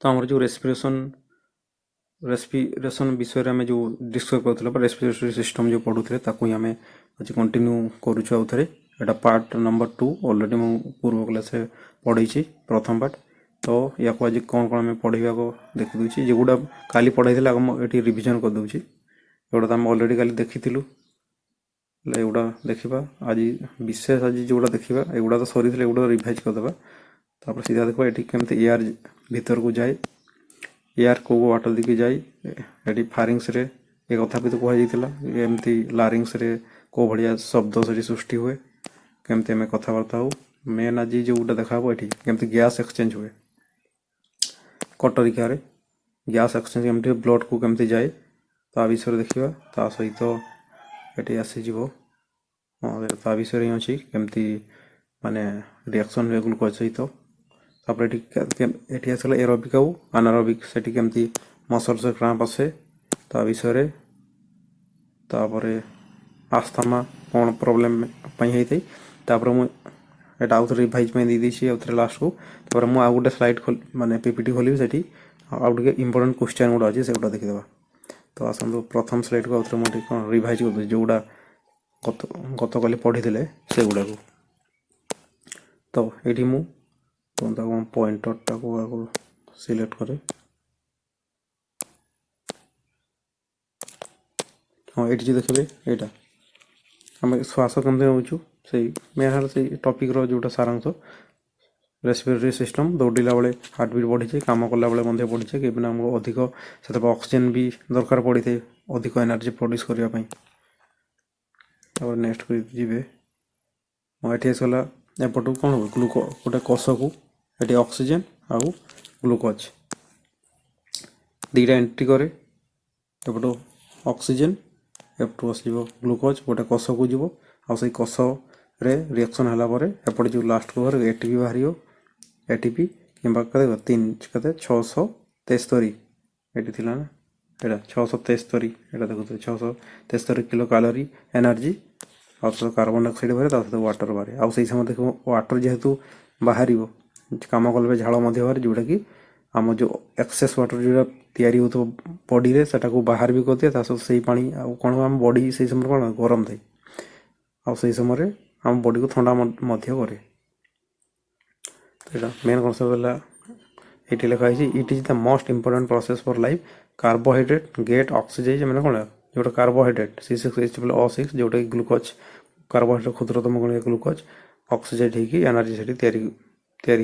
तो आमर जो रेस्पिरेशन विषय आम जो डिस्कस करूँ रेस्पिरेटरी सिस्टम जो पढ़ुते ताकू ही आम आज कंटिन्यू करुचु आउ थे यहाँ पार्ट नंबर 2 ऑलरेडी मुझे पूर्व क्लास पढ़ी प्रथम पार्ट तो या आज कौन कौन आम पढ़ा को देखी दूसरी जोगुड़ा काली पढ़ाई ये रिविजन कर दूसरी एगुड़ा तो आम अलरेडी काली देखी एगुड़ा देखा आज विशेष आज जोड़ा देखा एगुड़ा तो सरी एगुड़ा रिभाइज करदे तापर सीधा देखो ये केमती एयर भीतर को जाए एयर को वाटर दिखे जाए ये फारिंग्स रे एक कथा भी तो कहुई एमती लारिंग्स रे को भाया शब्द से सृष्टि हुए केमती आम कथबार्ता हो मेन आज जोटा देखा ये केमती गैस एक्सचेंज हुए कटरिका गैस एक्सचेंज केमती ब्लड को केमती जाए ता विषय देखा ता सहित ये आसीज ता विषय ही अच्छी केमती माने रिएक्शन हुए ग्लूकोज सहित तापर ये आसला एरोबिक आउ अनारोबिक से केमती मसल से क्राम्प आसे ता विषय तापर आस्थमा कौन प्रोब्लेम होता तापर मुझे आउ थे रिभाइज में दे दी आउ थे लास्ट को तापर मुझे आउ गोटे स्लाइड माने पीपीटी खोल से आउ टे इंपोर्टेंट क्वेश्चन गुड़ा अच्छे से देखीदे तो आसतु प्रथम स्लाइड को आउ थे मुझे कौन रिभाइज कर जोड़ा गत काली पढ़ी से गुड़ा को तो ये मुझे पॉइंटर टाक सिलेक्ट करे हाँ ये देखिए यहाँ आम श्वास केमती नौचु से मेन से टपिक रोटा सारांश रेस्पिरेटरी सिस्टम दौड़ला बेले हार्टबिट बढ़ी कम कला बेले बढ़ी कि आमको अधिक से ऑक्सीजन भी दरकार पड़ी थे अधिक एनर्जी प्रोड्यूस करने नेक्स्ट जी ये आसला एपटू कौन हो ग्लूको गोटे कष को ये ऑक्सीजन आउ ग्लूकोज दीटा एंट्री करे एपटू ऑक्सीजन एपटू आसो ग्लूकोज गोटे कष को जीव आई कष रे रिएक्शन है एपटे जो लास्ट को एटीपी बाहर एटीपी कि तीन के 673 ये थी ना यहाँ 673 यहाँ देखते 673 किलो कैलोरी एनर्जी आ कार्बन डाइऑक्साइड बाहर वाटर बाहर आउ से समय देखो वाटर जेहेतु बाहर कम कल झाड़ बाहर जोटा कि आम जो एक्सेस वाटर जो तैयारी हो बॉडी रे सेटा को बाहर भी कर दिए से पानी कौन आम बॉडी से समय कौन गरम थाए आई समय आम बॉडी को ठंडा करे तो मेन कनसेप्ट ये लिखाई it is the most important process for life carbohydrate get oxidise मैंने कौन जोटा कार्बोहाइड्रेट C6H12O6 जोटा कि ग्लूकोज कार्बोहाइड्रेट क्षुद्रतम कौन ग्लूकोज ऑक्सीडाइज होगी एनर्जी से तैयारी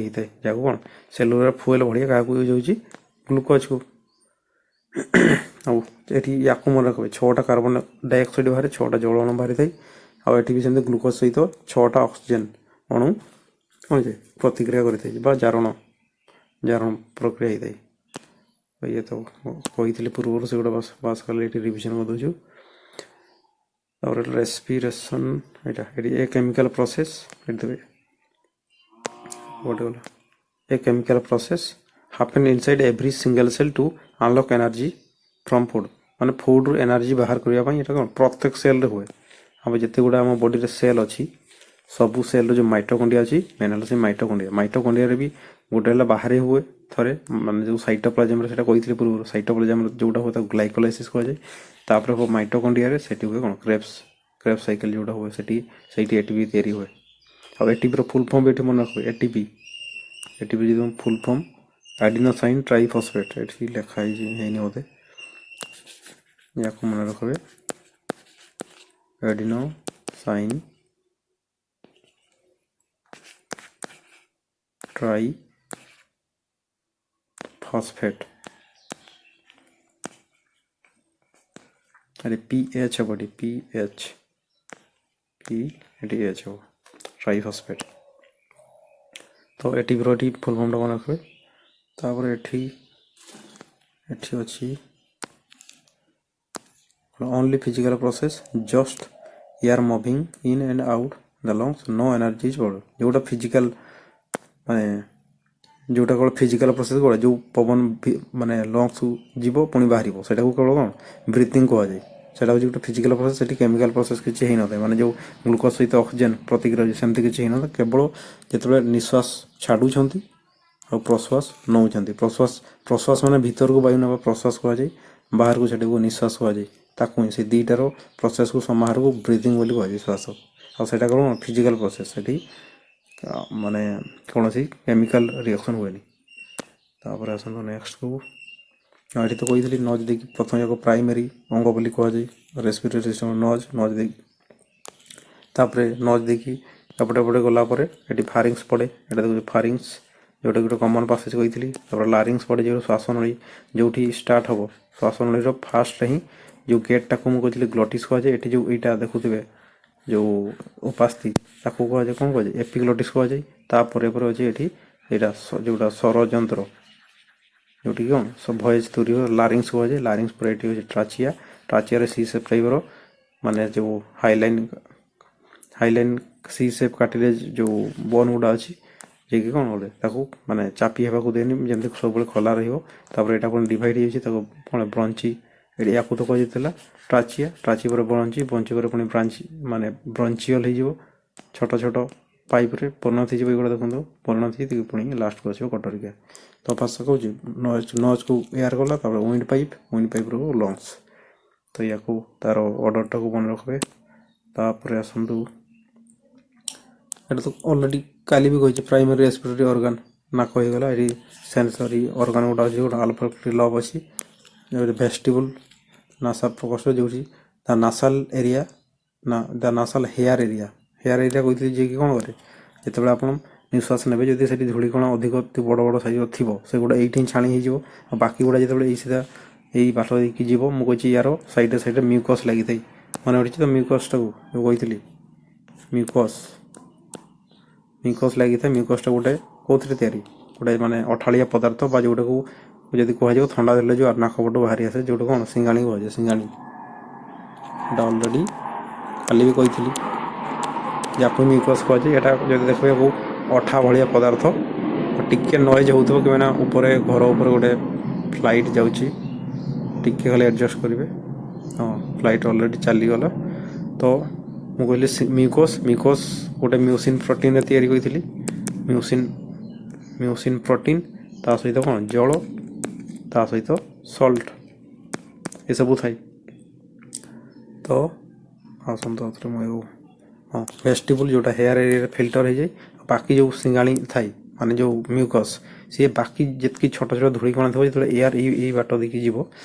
होता है जहाँ कौन सेलुलर फुएल बढ़िया क्या यूज हो ग्लूकोज को या मन रखे 6टा कार्बन डाइऑक्साइड बाहर 6टा जल अणु बाहरी थाई आठ भी सेमती ग्लूकोज सहित 6टा ऑक्सीजन अणु कौन जे प्रतिक्रिया करें जारण प्रक्रिया होता है ये तो कही पूर्व से गोटे बास कल ये रिविजन कर दूँ और रेस्पिरेशन ये केमिकल प्रोसेस देवे गोटे गला a chemical process happen inside every single cell to unlock energy from food माने फूड रू एनर्जी बाहर करने ये कौन प्रत्येक सेल हुए हम जिते गुड़ा आम बॉडी सेल अच्छी सबू सेल जो माइटोकॉन्ड्रिया अच्छी मेन है माइटोकॉन्ड्रिया भी गोटे बाहर हुए थे माने जो साइटोप्लाज्म से कही पूर्व साइटोप्लाज्म जोटा हुए ग्लाइकोलाइसिस कहुए माइटोकॉन्ड्रिया से हुए कौन क्रेब्स साइकिल जोटा हुए से एटीपी तैयारी हुए और एटीपी फुल फॉर्म ये मन रखिए एटीपी जो फुल फॉर्म एडिनोसाइन ट्राइफॉस्फेट ये लिखाई है बोधे या मन रखिए एडिनोसाइन ट्राइफॉस्फेट अरे PH हम PH PH हम ट्राइफॉस्फेट तो एटी फुल फॉर्म मन रखिए तापर एटी अच्छी only physical process just air moving in and out the lungs no energy is body जोटा फिजिकल माने जोटा केवल फिजिकल प्रोसेस कौन जो पवन माने लंग्स जीव पुणी बाहर से केवल कौन ब्रीथिंग कहुए से गोटे फिजिकल प्रोसेस से केमिकल प्रोसेस किसी ही न माने जो ग्लूकोज सहित ऑक्सीजन प्रतिक्रिया सेमती किसी ही न केवल जिते निश्वास छाड़ुंट ଆଉ ପ୍ରଶ୍ୱାସ ନେଉଛନ୍ତି। ପ୍ରଶ୍ୱାସ ମାନେ ଭିତରକୁ ବାୟୁ ନେବା ପ୍ରଶ୍ୱାସ କୁହାଯାଏ, ବାହାରକୁ ସେଟାକୁ ନିଶ୍ୱାସ କୁହାଯାଏ। ତାକୁ ହିଁ ସେ ଦୁଇଟାର ପ୍ରୋସେସ୍କୁ ସମାହାରକୁ ବ୍ରିଦିଂ ବୋଲି କୁହାଯାଏ ଶ୍ୱାସ। ଆଉ ସେଇଟା କ'ଣ ଫିଜିକାଲ୍ ପ୍ରୋସେସ୍, ସେଠି ମାନେ କୌଣସି କେମିକାଲ ରିଆକ୍ସନ୍ ହୁଏନି। ତାପରେ ଆସନ୍ତୁ ନେକ୍ସଟକୁ। ଏଠି ତ କହିଥିଲି ନଜ୍ ଦେଇକି ପ୍ରଥମେ ଯାକ ପ୍ରାଇମେରୀ ଅଙ୍ଗ ବୋଲି କୁହାଯାଏ, ରେସ୍ପିରେଟରୀ ସିଷ୍ଟମ୍ ନଜ୍ ଦେଇକି। ତାପରେ ନଜ୍ ଦେଇକି ଏପଟେ ଗଲା ପରେ ଏଠି ଫାରିଙ୍ଗସ୍ ପଡ଼େ, ଏଇଟା ଦେଖୁଛି ଫାରିଙ୍ଗସ୍, ଯେଉଁଟା ଗୋଟେ କମନ୍ ପାସେଜ କହିଥିଲି। ତାପରେ ଲାରିଙ୍ଗସ୍ ପଡ଼େ, ଯେଉଁ ଶ୍ୱାସନଳୀ ଯେଉଁଠି ଷ୍ଟାର୍ଟ ହେବ, ଶ୍ୱାସନଳୀର ଫାର୍ଷ୍ଟରେ ହିଁ ଯେଉଁ ଗେଟ୍ଟାକୁ ମୁଁ କହିଥିଲି ଗ୍ଲୋଟିସ୍ କୁହାଯାଏ। ଏଠି ଯେଉଁ ଏଇଟା ଦେଖୁଥିବେ ଯେଉଁ ଉପାସ୍ଥି, ତାକୁ କୁହାଯାଏ କ'ଣ କୁହାଯାଏ, ଏପିଗ୍ଲୋଟିସ୍ କୁହାଯାଏ। ତାପରେ ଅଛି ଏଠି ଏଇଟା ଯେଉଁଟା ସ୍ୱରଯନ୍ତ୍ର, ଯେଉଁଠି କ'ଣ ଭଏସ୍ ତୁରିବ, ଲାରିଙ୍ଗସ୍ କୁହାଯାଏ। ଲାରିଙ୍ଗସ୍ ପରେ ଏଠି ହେଉଛି ଟ୍ରାଚିଆରେ ସି ସେପ୍ ଟାଇପ୍ର ମାନେ ଯେଉଁ ହାଇଲାଇନ୍ ସି ସେପ୍ କାଟିଲେଜ୍ ଯେଉଁ ବୋନ୍ ଗୁଡ଼ା ଅଛି, ଯିଏକି କ'ଣ ଗୋଟେ ତାକୁ ମାନେ ଚାପି ହେବାକୁ ଦେନି, ଯେମିତି ସବୁବେଳେ ଖୋଲା ରହିବ। ତାପରେ ଏଇଟା ପୁଣି ଡିଭାଇଡ଼ ହେଇଯାଇଛି, ତାକୁ କ'ଣ ବ୍ରଞ୍ଚି, ଏଠି ୟାକୁ ତ କୁହାଯାଇଥିଲା ଟ୍ରାଚି ପରେ ବଞ୍ଚି ପରେ ପୁଣି ବ୍ରାଞ୍ଚି ମାନେ ବ୍ରଞ୍ଚିଅଲ୍ ହେଇଯିବ, ଛୋଟ ଛୋଟ ପାଇପ୍ରେ ପରିଣତ ହେଇଯିବ। ଏଗୁଡ଼ା ଦେଖନ୍ତୁ ପରିଣତ ହେଇକି ପୁଣି ଲାଷ୍ଟକୁ ଆସିବ କଟରିକା। ତ ଫାର୍ଷ୍ଟ କହୁଛି ନଜ୍କୁ ଏୟାର ଗଲା, ତାପରେ ୱିଣ୍ଡ ପାଇପ୍ରୁ ଲଙ୍ଗସ୍। ତ ୟାକୁ ତାର ଅର୍ଡ଼ରଟାକୁ ମନେ ରଖିବେ। ତାପରେ ଆସନ୍ତୁ, ଏଇଟା ତ ଅଲରେଡ଼ି କାଲି ବି କହିଛି ପ୍ରାଇମେରୀ ରେସ୍ପିରେଟରୀ ଅର୍ଗାନ୍, ନାକ ହେଇଗଲା। ଏଠି ସେନ୍ସରୀ ଅର୍ଗାନ୍ ଗୁଡ଼ା ଅଛି, ଗୋଟେ ଆଲଫାକ୍ଟରୀ ଲବ୍ ଅଛି, ଯେଉଁଠି ଭେଷ୍ଟିବୁଲ୍ ନାସା ପ୍ରକୋଷ୍ଠ, ଯେଉଁଠି ଦ ନାସାଲ୍ ଏରିଆ ଦ ନାସାଲ୍ ହେୟାର ଏରିଆ କହିଥିଲି, ଯିଏକି କ'ଣ କରେ ଯେତେବେଳେ ଆପଣ ନିଶ୍ୱାସ ନେବେ, ଯଦି ସେଠି ଧୂଳିକଣା ଅଧିକ ବଡ଼ ସାଇଜ୍ର ଥିବ, ସେଗୁଡ଼ା ଏଇଠି ହିଁ ଛାଣି ହେଇଯିବ। ଆଉ ବାକି ଗୁଡ଼ା ଯେତେବେଳେ ଏଇ ବାଟ ଦେଇକି ଯିବ, ମୁଁ କହିଛି ୟାର ସାଇଡ଼୍ରେ ମ୍ୟୁକସ୍ ଲାଗିଥାଏ। ମନେ ପଡ଼ିଛି ତ ମ୍ୟୁକସ୍ଟାକୁ ଯେଉଁ କହିଥିଲି, ମ୍ୟୁକସ୍ ଲାଗିଥାଏ। ମ୍ୟୁକସ୍ଟା ଗୋଟେ କେଉଁଥିରେ ତିଆରି, ଗୋଟେ ମାନେ ଅଠାଳିଆ ପଦାର୍ଥ, ବା ଯେଉଁଟାକୁ ଯଦି କୁହାଯିବ ଥଣ୍ଡା ଦେଲେ ଯେଉଁ ନାକ ପଟୁ ବାହାରି ଆସେ, ଯେଉଁଟା କ'ଣ ସିଙ୍ଗାଣି କୁହାଯାଏ। ସିଙ୍ଗାଣି ଏଇଟା ଅଲରେଡ଼ି କାଲି ବି କହିଥିଲି, ଯାକୁ ମ୍ୟୁକସ୍ କୁହାଯାଏ। ଏଇଟା ଯଦି ଦେଖିବେ ବହୁ ଅଠା ଭଳିଆ ପଦାର୍ଥ, ଟିକେ ନଏଜ୍ ହେଉଥିବ କି ମାନେ ଉପରେ ଘର ଉପରେ ଗୋଟେ ଫ୍ଲାଇଟ୍ ଯାଉଛି, ଟିକେ ଖାଲି ଆଡ଼ଜଷ୍ଟ କରିବେ। ହଁ, ଫ୍ଲାଇଟ୍ ଅଲରେଡ଼ି ଚାଲିଗଲା। ତ ମୁଁ କହିଲି ମ୍ୟୁକସ୍ ଗୋଟେ ମ୍ୟୁସିନ୍ ପ୍ରୋଟିନ୍ରେ ତିଆରି କରିଥିଲି। ମ୍ୟୁସିନ୍ ପ୍ରୋଟିନ୍, ତା ସହିତ କ'ଣ ଜଳ, ତା ସହିତ ସଲ୍ଟ, ଏସବୁ ଥାଏ। ତ ଆସନ୍ତୁ ଆଉଥରେ ମୁଁ ଭେଷ୍ଟିବୁଲ୍ ଯେଉଁଟା ହେୟାର ଏରିଆରେ ଫିଲ୍ଟର ହେଇଯାଏ। ବାକି ଯେଉଁ ସିଙ୍ଗାଣି ଥାଏ ମାନେ ଯେଉଁ ମ୍ୟୁକସ୍, ସିଏ ବାକି ଯେତିକି ଛୋଟ ଧୂଳିକଣା ଥିବ, ଯେତେବେଳେ ଏୟାର ଏଇ ବାଟ ଦେଇକି ଯିବ,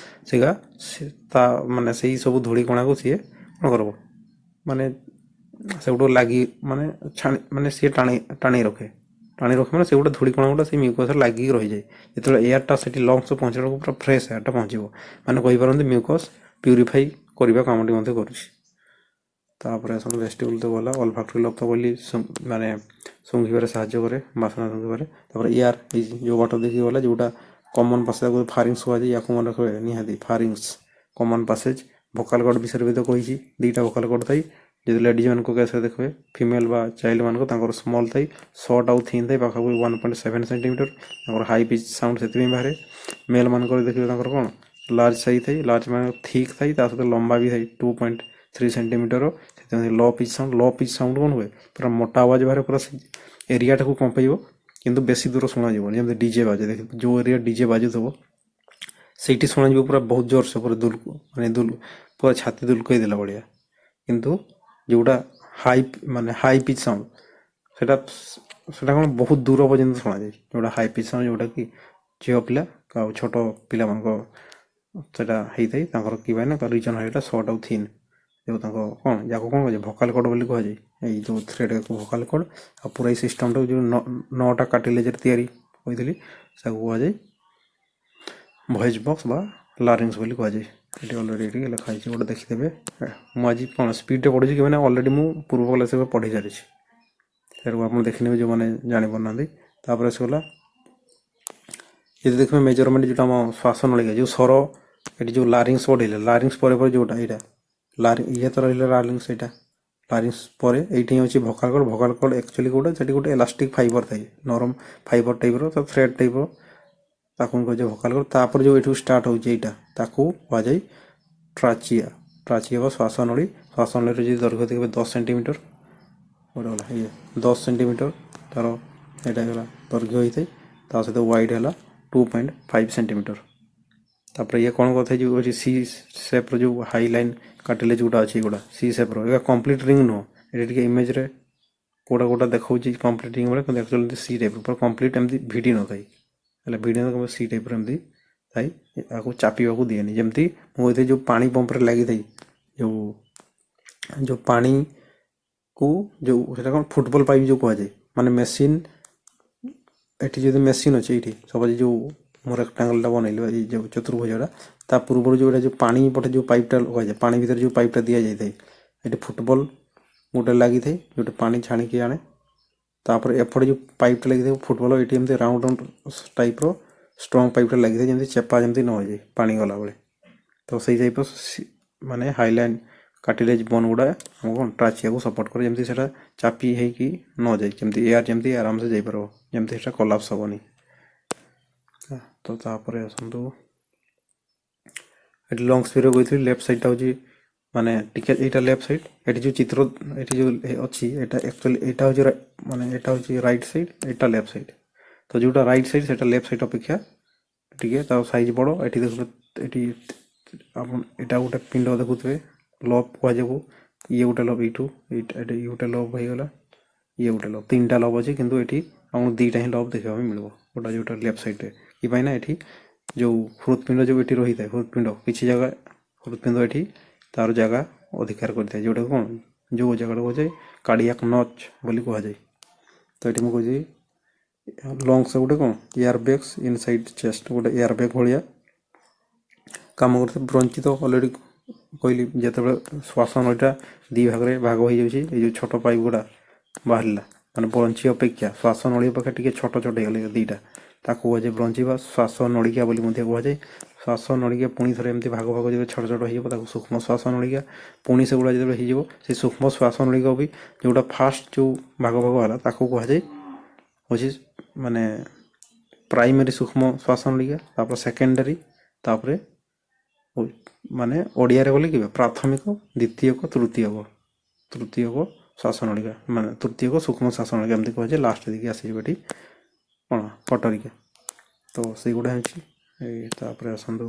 ସେଇଟା ତା ମାନେ ସେଇ ସବୁ ଧୂଳିକଣାକୁ ସିଏ କ'ଣ କରିବ, ମାନେ ସେଗୁଠୁ ଲାଗି ମାନେ ସିଏ ଟାଣି ରଖେ ମାନେ ସେଗୁଡ଼ା ଧୂଳିକଣା ଗୁଡ଼ା ସେଇ ମ୍ୟୁକସ୍ରେ ଲାଗିକି ରହିଯାଏ। ଯେତେବେଳେ ଏୟାରଟା ସେଠି ଲଙ୍ଗସ୍ ପହଞ୍ଚିଲା ବେଳକୁ ପୁରା ଫ୍ରେଶ୍ ଏୟାରଟା ପହଞ୍ଚିବ, ମାନେ କହିପାରନ୍ତି ମ୍ୟୁକସ୍ ପ୍ୟୁରିଫାଇ କରିବା କାମଟି ମଧ୍ୟ କରୁଛି। ତାପରେ ଆସନ୍ତୁ ଭେଷ୍ଟିବୁଲ୍ ତ ଗଲା, ଅଲଫାକ୍ଟରୀ ଲବ୍ ତ ବୋଲି ମାନେ ଶୁଙ୍ଘିବାରେ ସାହାଯ୍ୟ କରେ, ବାସ୍ନା ଶୁଙ୍ଘିବାରେ। ତାପରେ ଏୟାର ଏଇ ଯେଉଁ ବାଟ ଦେଇକି ଗଲା, ଯେଉଁଟା କମନ୍ ପାସେଜ ଫାରିଙ୍ଗସ୍ କୁହାଯାଏ, ୟାକୁ ମନେ ରଖିବେ ନିହାତି। ଫାରିଙ୍ଗସ୍ କମନ୍ ପାସେଜ। ଭୋକାଲ୍ କର୍ଡ଼ ବିଷୟରେ ବି ତ କହିଛି, ଦୁଇଟା ଭୋକାଲ୍ କର୍ଡ଼ ଥାଏ। ଯଦି ଲେଡ଼ିଜ୍ମାନଙ୍କ କେସ୍ରେ ଦେଖିବେ, ଫିମେଲ୍ ବା ଚାଇଲ୍ଡମାନଙ୍କ ତାଙ୍କର ସ୍ମଲ୍ ଥାଏ, ସର୍ଟ ଆଉ ଥିନ୍ ଥାଏ, ପାଖାପାଖି 1.7 ସେଣ୍ଟିମିଟର। ତାଙ୍କର ହାଇ ପିଚ୍ ସାଉଣ୍ଡ ସେଥିପାଇଁ ବାହାରେ। ମେଲ୍ମାନଙ୍କର ଦେଖିବେ ତାଙ୍କର କ'ଣ ଲାର୍ଜ ସାଇଜ୍ ଥାଏ, ଲାର୍ଜ ମାନେ ଥିକ୍ ଥାଏ, ତା ସହିତ ଲମ୍ବା ବି ଥାଏ 2.3 ସେଣ୍ଟିମିଟର। ସେଥିପାଇଁ ଲ ପିଚ୍ ସାଉଣ୍ଡ କ'ଣ ହୁଏ, ପୁରା ମୋଟା ଆୱାଜ ବାହାରେ, ପୁରା ଏରିଆଟାକୁ କମ୍ପେଇବ, କିନ୍ତୁ ବେଶୀ ଦୂର ଶୁଣାଯିବନି। ଯେମିତି ଡିଜେ ବାଜେ, ଦେଖିବେ ଯେଉଁ ଏରିଆ ଡିଜେ ବାଜୁଥିବ ସେଇଠି ଶୁଣାଯିବ ପୁରା ବହୁତ ଜୋରସେ, ପୁରା ପୁରା ଛାତି ଦୁଲକେଇ ଦେଲା ଭଳିଆ। କିନ୍ତୁ ଯେଉଁଟା ହାଇ ପିଚ୍ ସାଉଣ୍ଡ, ସେଇଟା କ'ଣ ବହୁତ ଦୂର ପର୍ଯ୍ୟନ୍ତ ଶୁଣାଯାଏ। ଯେଉଁଟା ହାଇ ପିଚ୍ ସାଉଣ୍ଡ, ଯେଉଁଟାକି ଝିଅ ପିଲା ଆଉ ଛୋଟ ପିଲାମାନଙ୍କ ସେଇଟା ହେଇଥାଏ। ତାଙ୍କର କି ପାଇଁ ନା ରିଜନ୍ ହେଇଟା ସର୍ଟ ଆଉ ଥିନ୍, ଯେଉଁ ତାଙ୍କ କ'ଣ ଯାକୁ କ'ଣ କୁହାଯାଏ ଭୋକାଲ୍ କର୍ଡ଼ ବୋଲି କୁହାଯାଏ। ଏଇ ଯେଉଁ ଥ୍ରେଡ଼୍କୁ ଭୋକାଲ୍ କର୍ଡ଼। ଆଉ ପୁରା ଏଇ ସିଷ୍ଟମ୍ଟାକୁ ଯେଉଁ 9ଟା କାର୍ଟିଲେଜ୍ରେ ତିଆରି କହିଥିଲି, ତାକୁ କୁହାଯାଏ ଭଏସ୍ ବକ୍ସ ବା ଲାରିଙ୍ଗସ୍ ବୋଲି କୁହାଯାଏ। ଏଠି ଅଲରେଡ଼ି ଏଠି ଲେଖା ହେଇଛି, ଗୋଟେ ଦେଖିଦେବେ। ମୁଁ ଆଜି କ'ଣ ସ୍ପିଡ଼୍ରେ ପଢ଼ୁଛି କି ମାନେ ଅଲରେଡ଼ି ମୁଁ ପୂର୍ବ କ୍ଲାସ୍ରେ ପଢ଼ି ସାରିଛି, ସେଟାକୁ ଆପଣ ଦେଖିନେବେ ଯେଉଁମାନେ ଜାଣିପାରୁନାହାନ୍ତି। ତାପରେ ଆସିଗଲା, ଯଦି ଦେଖିବେ ମେଜରମେଣ୍ଟ ଯେଉଁଟା ଆମ ଶ୍ୱାସନଳିକା, ଯେଉଁ ସ୍ୱର, ଏଠି ଯେଉଁ ଲାରିଙ୍ଗସ୍ ପଢ଼ିଲେ, ଲାରିଙ୍ଗସ୍ ପରେ ଯେଉଁଟା ଏଇଟା ଇଏ ତ ରହିଲା ଲାରିଙ୍ଗସ୍। ଏଇଟା ଲାରିଙ୍ଗସ୍ ପରେ ଏଇଠି ଅଛି vocal cord. Vocal cord actually କେଉଁଟା, ସେଠି ଗୋଟେ ଏଲାଷ୍ଟିକ୍ ଫାଇବର୍ ଥାଏ, ନରମ ଫାଇବର୍ ଟାଇପ୍ର, ତ ଥ୍ରେଡ଼୍ ଟାଇପ୍ର, ତାକୁ କୁହାଯାଏ ଭୋକାଲ୍ କର୍ଡ଼। ତାପରେ ଯେଉଁ ଏଠୁ ଷ୍ଟାର୍ଟ ହେଉଛି ଏଇଟା, ତାକୁ କୁହାଯାଏ ଟ୍ରାଚିଆ ବା ଶ୍ୱାସନଳୀ। ଶ୍ୱାସନଳୀର ଯଦି ଦୈର୍ଘ୍ୟ ଦେଖିବେ 10 ସେଣ୍ଟିମିଟର, ଗୋଟେ ଗଲା 10 ସେଣ୍ଟିମିଟର ତାର ଏଇଟା ହେଇଗଲା ଦୈର୍ଘ୍ୟ ହୋଇଥାଏ। ତା ସହିତ ୱାଇଡ୍ ହେଲା 2.5 ସେଣ୍ଟିମିଟର। ତାପରେ ଇଏ କ'ଣ କଥା ଯେଉଁ ଅଛି ସି ସେପ୍ର ଯେଉଁ ହାଇ ଲାଇନ୍ କାଟିଲେ ଯେଉଁଟା ଅଛି ଏଗୁଡ଼ା ସି ସେପ୍ର ଏଗୁଡ଼ା କମ୍ପ୍ଲିଟ୍ ରିଙ୍ଗ ନୁହଁ। ଏଠି ଟିକେ ଇମେଜରେ କୋଉଟା ଦେଖାଉଛି କମ୍ପ୍ଲିଟ୍ ରିଙ୍ଗ ଭଳିଆ, କିନ୍ତୁ ଆକ୍ଚୁଆଲି ସି ଟାଇପ୍ର ପୁରା କମ୍ପ୍ଲିଟ୍ ଏମିତି ଭିଡ଼ି ନଥାଏ। ହେଲେ ଭିଡ଼ି ନଥାଏ ସି ଟାଇପ୍ର ଏମିତି ଥାଇ, ଆକୁ ଚାପିବାକୁ ଦିଏନି। ଯେମିତି ମୁଁ ଏଠି ଯେଉଁ ପାଣି ପମ୍ପରେ ଲାଗିଥାଏ ଯେଉଁ ପାଣିକୁ ଯେଉଁ ସେଇଟା କ'ଣ ଫୁଟବଲ ପାଇପ୍ ଯେଉଁ କୁହାଯାଏ, ମାନେ ମେସିନ୍ ଏଠି ଯଦି ମେସିନ୍ ଅଛି ଏଇଠି ସପୋଜ ଯେଉଁ ମୁଁ ରେକ୍ଟାଙ୍ଗଲଟା ବନେଇଲି ଏଇ ଯେଉଁ ଚତୁର୍ଭୁଜଟା, ତା ପୂର୍ବରୁ ଯେଉଁଟା ଯେଉଁ ପାଣି ପଟେ ଯେଉଁ ପାଇପ୍ଟା ଲଗାଯାଏ, ପାଣି ଭିତରେ ଯେଉଁ ପାଇପ୍ଟା ଦିଆଯାଇଥାଏ, ଏଠି ଫୁଟବଲ ଗୋଟେ ଲାଗିଥାଏ ଯେଉଁଟା ପାଣି ଛାଣିକି ଆଣେ। ତାପରେ ଏପଟେ ଯେଉଁ ପାଇପ୍ଟା ଲାଗିଥାଏ ଫୁଟବଲ, ଏଠି ଏମିତି ରାଉଣ୍ଡ ରାଉଣ୍ଡ ଟାଇପ୍ର ଷ୍ଟ୍ରଙ୍ଗ ପାଇପ୍ଟା ଲାଗିଥାଏ, ଯେମିତି ଚେପା ଯେମିତି ନ ହେଇଯାଏ ପାଣି ଗଲାବେଳେ। ତ ସେଇ ଟାଇପ୍ର ମାନେ ହାଇଲାଇନ୍ କାଟିଲେଜ୍ ବନ୍ ଗୁଡ଼ା ଆମକୁ ଟ୍ରାଚିଆକୁ ସପୋର୍ଟ କରେ, ଯେମିତି ସେଇଟା ଚାପି ହେଇକି ନଯାଏ, ଯେମିତି ଏୟାର ଯେମିତି ଆରାମସେ ଯାଇପାରିବ, ଯେମିତି ସେଇଟା କଲାପ୍ସ ହେବନି। ତ ତାପରେ ଆସନ୍ତୁ ଏଠି ଲଙ୍ଗ ସ୍ପିଡ଼୍ରେ କହିଥିଲି ଲେଫ୍ଟ ସାଇଡ଼୍ଟା ହେଉଛି ମାନେ ଟିକେ এইটা লেফট সাইড, এটি যে চিত্র এটি যে ଅଛି এটা একচুয়ালি এটা হচ্ছে মানে এটা হচ্ছে রাইট সাইড, এটা লেফট সাইড। তো যেটা রাইট সাইড সেটা লেফট সাইড অপেক্ষা ଟିକେ ତାର ସାଇଜ୍ ବଡ଼। ଏଠି ଦେଖୁଥିବେ ଏଠି ଆପଣ ଏଇଟା ଗୋଟେ ପିଣ୍ଡ ଦେଖୁଥିବେ ଲବ୍ କୁହାଯିବ। ଇଏ ଗୋଟେ ଲବ୍ ଏଇଠୁ ଏଇଟା ଇଏ ଗୋଟେ ଲବ୍ ହେଇଗଲା, ଇଏ ଗୋଟେ ଲବ୍, ତିନିଟା ଲବ୍ ଅଛି, କିନ୍ତୁ ଏଠି ଆମକୁ ଦୁଇଟା ହିଁ ଲବ୍ ଦେଖିବା ପାଇଁ ମିଳିବ। ଗୋଟା ଯେଉଁଟା ଲେଫ୍ଟ ସାଇଡ଼୍ରେ କି ପାଇଁ ନା ଏଠି ଯେଉଁ ହୃତ୍ପିଣ୍ଡ ଯେଉଁ ଏଠି ରହିଥାଏ, ହୃତ୍ପିଣ୍ଡ କିଛି ଜାଗା ହୃତ୍ପିଣ୍ଡ ଏଠି ତାର ଜାଗା ଅଧିକାର କରିଥାଏ, ଯେଉଁଟାକୁ କ'ଣ ଯେଉଁ ଜାଗାଟା କୁହାଯାଏ କାର୍ଡ଼ିଆକ୍ ନଚ୍ ବୋଲି କୁହାଯାଏ। ତ ଏଠି ମୁଁ କହୁଛି ଲଙ୍ଗସ୍ ଗୋଟେ କ'ଣ ଏୟାର ବ୍ୟାଗ୍ସ ଇନସାଇଡ୍ ଚେଷ୍ଟ, ଗୋଟେ ଏୟାର ବ୍ୟାଗ୍ ଭଳିଆ କାମ କରୁଥାଏ। ବ୍ରଞ୍ଚି ତ ଅଲରେଡ଼ି କହିଲି, ଯେତେବେଳେ ଶ୍ୱାସ ନଳୀଟା ଦୁଇ ଭାଗରେ ଭାଗ ହେଇଯାଉଛି, ଏଇ ଯେଉଁ ଛୋଟ ପାଇପ୍ ଗୁଡ଼ା ବାହାରିଲା, ମାନେ ବ୍ରଞ୍ଚି ଅପେକ୍ଷା ଶ୍ୱାସ ନଳୀ ଅପେକ୍ଷା ଟିକେ ଛୋଟ ଛୋଟ ହେଇଗଲେ ଦୁଇଟା, ତାକୁ କୁହାଯାଏ ବ୍ରଞ୍ଚି ବା ଶ୍ୱାସ ନଳିକା ବୋଲି ମଧ୍ୟ କୁହାଯାଏ। ଶ୍ୱାସ ନଳିକା ପୁଣି ଥରେ ଏମିତି ଭାଗ ଭାଗ ଯେତେବେଳେ ଛୋଟ ଛୋଟ ହେଇଯିବ ତାକୁ ସୂକ୍ଷ୍ମ ଶ୍ୱାସ ନଳିକା, ପୁଣି ସେଗୁଡ଼ା ଯେତେବେଳେ ହେଇଯିବ ସେ ସୂକ୍ଷ୍ମ ଶ୍ୱାସ ନଳିକା ବି ଯେଉଁଟା ଫାଷ୍ଟ ଯେଉଁ ଭାଗ ଭାଗ ହେଲା ତାକୁ କୁହାଯାଏ ହେଉଛି ମାନେ ପ୍ରାଇମେରୀ ସୂକ୍ଷ୍ମ ଶ୍ୱାସ ନଳିକା, ତାପରେ ସେକେଣ୍ଡାରୀ, ତାପରେ ମାନେ ଓଡ଼ିଆରେ ଗଲେ କି ପ୍ରାଥମିକ, ଦ୍ୱିତୀୟକ, ତୃତୀୟକ ଶ୍ୱାସ ନଳିକା, ମାନେ ତୃତୀୟକ ସୂକ୍ଷ୍ମ ଶ୍ୱାସ ନଳିକା ଏମିତି କୁହାଯାଏ। ଲାଷ୍ଟ ଦେଇକି ଆସିଯିବ ଏଠି କ'ଣ କଟରିକା। ତ ସେଇଗୁଡ଼ା ହେଉଛି ଏଇ। ତାପରେ ଆସନ୍ତୁ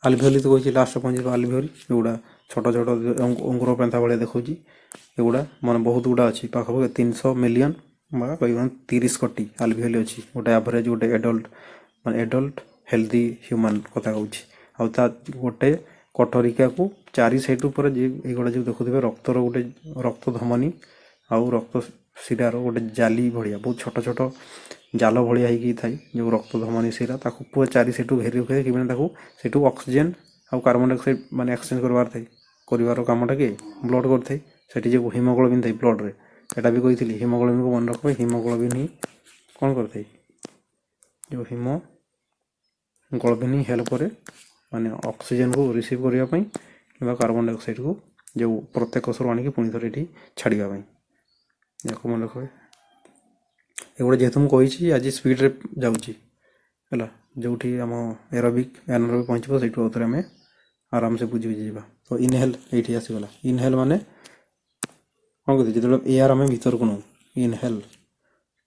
ଆଲଭିଓଲି, ତ କହିଛି ଲାଷ୍ଟ ପହଞ୍ଚିବ ଆଲଭିଓଲି, ଏଗୁଡ଼ା ଛୋଟ ଛୋଟ ଅଙ୍ଗୁର ପେନ୍ଥା ଭଳିଆ ଦେଖାଉଛି। ଏଗୁଡ଼ା ମାନେ ବହୁତ ଗୁଡ଼ା ଅଛି, ପାଖାପାଖି 300 ମିଲିୟନ ବା କହିବା 30 କୋଟି ଆଲଭିଓଲି ଅଛି। ଗୋଟେ ଆଭରେଜ ଗୋଟେ ଏଡଲ୍ଟ ମାନେ ଏଡଲ୍ଟ ହେଲ୍ଦି ହ୍ୟୁମାନ୍ କଥା କହୁଛି। ଆଉ ତା ଗୋଟେ କଟରିକାକୁ 4 ସାଇଡ୍ ଉପରେ ଏଇଗୁଡ଼ା ଯେଉଁ ଦେଖୁଥିବେ ରକ୍ତର ଗୋଟେ ରକ୍ତ ଧମନୀ ଆଉ ରକ୍ତ ଶିରାର ଗୋଟେ ଜାଲି ଭଳିଆ ବହୁତ ଛୋଟ ଛୋଟ ଜାଲ ଭଳିଆ ହେଇକି ଥାଏ, ଯେଉଁ ରକ୍ତ ଧମନୀ ଶିରା, ତାକୁ ପୁରା 4 ସାଇଡ୍ରୁ ଘେରି ରଖିଥାଏ କି ମାନେ ତାକୁ ସେଇଠୁ ଅକ୍ସିଜେନ୍ ଆଉ କାର୍ବନ ଡାଇଅକ୍ସାଇଡ୍ ମାନେ ଏକ୍ସଚେଞ୍ଜ କରିବାର କାମଟା କିଏ ବ୍ଲଡ଼ କରିଥାଏ। ସେଠି ଯେଉଁ ହିମୋଗ୍ଲୋବିନ୍ ଥାଏ ବ୍ଲଡ଼ରେ, ଏଟା ବି କହିଥିଲି ହିମୋଗ୍ଲୋବିନ୍କୁ ମନେ ରଖିବେ, ହିମୋଗ୍ଲୋବିନ୍ ହିଁ କ'ଣ କରିଥାଏ, ଯେଉଁ ହିମୋଗ୍ଲୋବିନ୍ ହିଁ ହେଲ୍ପ କରେ ମାନେ ଅକ୍ସିଜେନ୍କୁ ରିସିଭ୍ କରିବା ପାଇଁ କିମ୍ବା କାର୍ବନ ଡାଇଅକ୍ସାଇଡ୍କୁ ଯେଉଁ ପ୍ରତ୍ୟେକ କୋଷରୁ ଆଣିକି ପୁଣି ଥରେ ଏଠି ଛାଡ଼ିବା ପାଇଁ। ଏହାକୁ ମନେ ରଖିବେ। ଏଗୁଡ଼ା ଯେହେତୁ ମୁଁ କହିଛି ଆଜି ସ୍ପିଡ଼୍ରେ ଯାଉଛି ହେଲା, ଯେଉଁଠି ଆମ ଏରୋବିକ୍ ଆନାରୋବିକ୍ ପହଞ୍ଚିବ ସେଇଠୁ ଆଉଥରେ ଆମେ ଆରାମସେ ବୁଝି ଯିବା। ତ ଇନହେଲ୍ ଏଇଠି ଆସିଗଲା। ଇନହେଲ୍ ମାନେ କ'ଣ କହୁଛି, ଯେତେବେଳେ ଏୟାର ଆମେ ଭିତରକୁ ନେଉ, ଇନହେଲ୍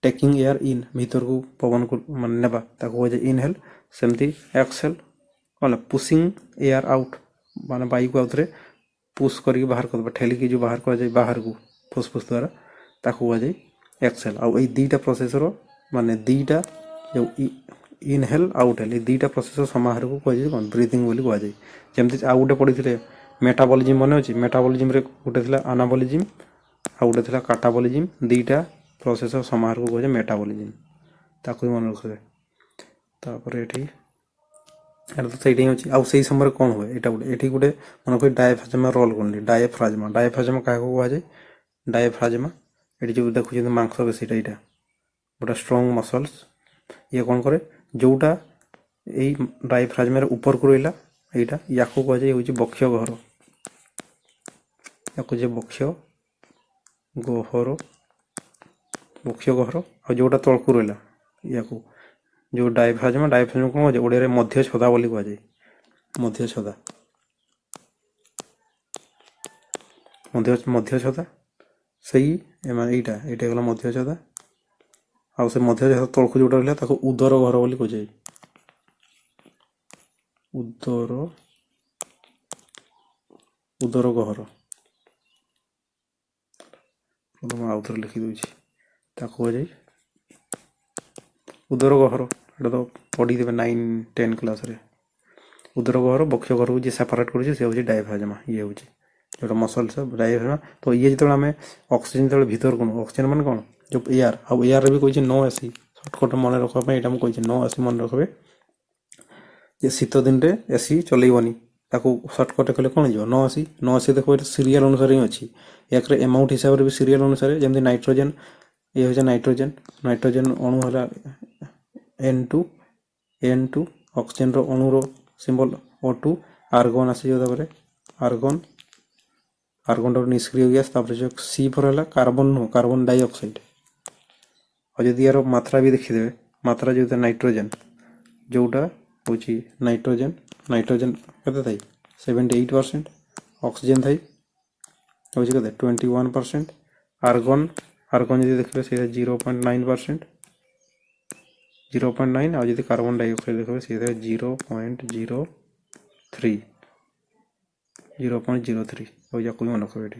ଟେକିଂ ଏୟାର ଇନ୍, ଭିତରକୁ ପବନକୁ ମାନେ ନେବା, ତାକୁ କୁହାଯାଏ ଇନହେଲ୍। ସେମିତି ଏକ୍ସହେଲ୍ କ'ଣ ପୁସିଂ ଏୟାର ଆଉଟ୍, ମାନେ ବାୟୁକୁ ଆଉଥରେ ପୁସ୍ କରିକି ବାହାର କରିଦେବା, ଠେଲିକି ଯେଉଁ ବାହାର କରାଯାଏ ବାହାରକୁ ଫୁସ୍ଫୁସ୍ ଦ୍ୱାରା, ତାକୁ କୁହାଯାଏ ଏକ୍ସହେଲ୍। ଆଉ ଏଇ ଦୁଇଟା ପ୍ରୋସେସ୍ର ମାନେ ଦୁଇଟା ଯେଉଁ ଇନହେଲ୍ ଆଉଟହେଲ୍, ଏଇ ଦୁଇଟା ପ୍ରୋସେସ୍ର ସମାହାରକୁ କୁହାଯାଏ କ'ଣ ବ୍ରିଦିଂ ବୋଲି କୁହାଯାଏ। ଯେମିତି ଆଉ ଗୋଟେ ପଢ଼ିଥିଲେ ମେଟାବଲିଜିମ୍, ମନେ ଅଛି? ମେଟାବଲିଜିମ୍ରେ ଗୋଟେ ଥିଲା ଆନାବଲିଜିମ୍ ଆଉ ଗୋଟେ ଥିଲା କାଟାବଲିଜିମ୍, ଦୁଇଟା ପ୍ରୋସେସ୍ର ସମାହାରକୁ କୁହାଯାଏ ମେଟାବଲିଜିମ୍, ତାକୁ ବି ମନେ ରଖିବେ। ତାପରେ ଏଠି ଏଇଟା ତ ସେଇଟା ହିଁ ଅଛି। ଆଉ ସେଇ ସମୟରେ କ'ଣ ହୁଏ, ଏଇଟା ଗୋଟେ ଏଠି ଗୋଟେ ମନେ କরি ଡାଏଫ୍ରାଜମା ରୋଲ୍ କରନ୍ତି। ଡାଏଫ୍ରାଜମା କାହାକୁ କୁହାଯାଏ? ଡାଏଫ୍ରାଜମା ଏଠି ଯେଉଁ ଦେଖୁଛନ୍ତି ମାଂସପେଶୀଟା, ଏଇଟା ଗୋଟେ ଷ୍ଟ୍ରଙ୍ଗ ମସଲ୍ସ। ଇଏ କ'ଣ କରେ, ଯେଉଁଟା ଏଇ ଡାଏଫ୍ରାଜମାରେ ଉପରକୁ ରହିଲା, ଏଇଟା ୟାକୁ କୁହାଯାଏ ହେଉଛି ବକ୍ଷ ଗହ୍ୱର, ୟାକୁ ଯେ ବକ୍ଷ ଗହ୍ୱର। ଆଉ ଯେଉଁଟା ତଳକୁ ରହିଲା ୟାକୁ ଯେଉଁ ଡାଏଫ୍ରାଜମା କ'ଣ କୁହାଯାଏ ଓଡ଼ିଆରେ ମଧ୍ୟଛଦା ବୋଲି କୁହାଯାଏ। ମଧ୍ୟଛଦା ସେଇ ଏଇଟା ହେଇଗଲା ମଧ୍ୟଛଦା। ଆଉ ସେ ମଧ୍ୟରେ ତଳକୁ ଯୋଉଟା ରହିଲା ତାକୁ ଉଦର ଘର ବୋଲି କୁହାଯାଏ। ଉଦର ଗହ୍ୱର। ମୁଁ ଆଉ ଥରେ ଲେଖିଦେଉଛି, ତାକୁ କୁହାଯାଏ ଉଦର ଗହ୍ୱର। ଏଇଟା ତ ପଢ଼ିଦେବେ 9-10 କ୍ଲାସ୍ରେ। ଉଦର ଗହ୍ୱର ବକ୍ଷ ଗହ୍ୱରକୁ ଯିଏ ସେପାରେଟ୍ କରୁଛି ସେ ହେଉଛି ଡାଏଫ୍ରାଜମା। ଇଏ ହେଉଛି ଯେଉଁଟା ମସଲ୍ସ ଡାଏଫ୍ରାଜମା। ତ ଇଏ ଯେତେବେଳେ ଆମେ ଅକ୍ସିଜେନ୍ ଯେତେବେଳେ ଭିତରକୁ ନେଉ, ଅକ୍ସିଜେନ୍ ମାନେ କ'ଣ, ଯେଉଁ ଏୟାର, ଆଉ ଏୟାରରେ ବି କହିଛି ନ ଏସି। ସର୍ଟକଟ୍ ମନେ ରଖିବା ପାଇଁ ଏଇଟା ମୁଁ କହିଛି, ନ ଏସି ମନେ ରଖିବେ। ଯେ ଶୀତ ଦିନରେ ଏସି ଚଲେଇବନି, ତାକୁ ସର୍ଟକଟ୍ କଲେ କ'ଣ ହେଇଯିବ, ନ ଏସି। ନ ଏସି ଦେଖो ଏଠି ସିରିଏଲ୍ ଅନୁସାରେ ହିଁ ଅଛି। ଏକରେ ଏମାଉଣ୍ଟ ହିସାବରେ ବି ସିରିଏଲ୍ ଅନୁସାରେ, ଯେମିତି ନାଇଟ୍ରୋଜେନ୍, ଇଏ ହେଉଛି ନାଇଟ୍ରୋଜେନ୍ ଅଣୁ ହେଲା N2, ଅକ୍ସିଜେନ୍ର ଅଣୁର ସିମ୍ବଲ O2, ଆର୍ଗନ୍ ଆସିଯିବ ତାପରେ ଆର୍ଗନ୍ର ନିଷ୍କ୍ରିୟ ଗ୍ୟାସ୍। ତାପରେ ଯେଉଁ C4 ହେଲା କାର୍ବନ୍ ନୁହଁ, କାର୍ବନ୍ ଡାଇଅକ୍ସାଇଡ୍। ଆଉ ଯଦି ଏହାର ମାତ୍ରା ବି ଦେଖିଦେବେ, ମାତ୍ରା ଯେଉଁଟା ନାଇଟ୍ରୋଜେନ୍, ଯେଉଁଟା ହେଉଛି ନାଇଟ୍ରୋଜେନ୍ କେତେ ଥାଏ 78%, ଅକ୍ସିଜେନ୍ ଥାଏ ହେଉଛି କେତେ 21%, ଆର୍ଗନ୍ ଯଦି ଦେଖିବେ ସେଇଟା 0.9%, 0.9, ଆଉ ଯଦି କାର୍ବନ୍ ଡାଇଅକ୍ସାଇଡ୍ ଦେଖିବେ ସେଇଟା 0.03 ଆଉ ଯାକୁ ବି ମନେ ରଖିବେ ଏଠି।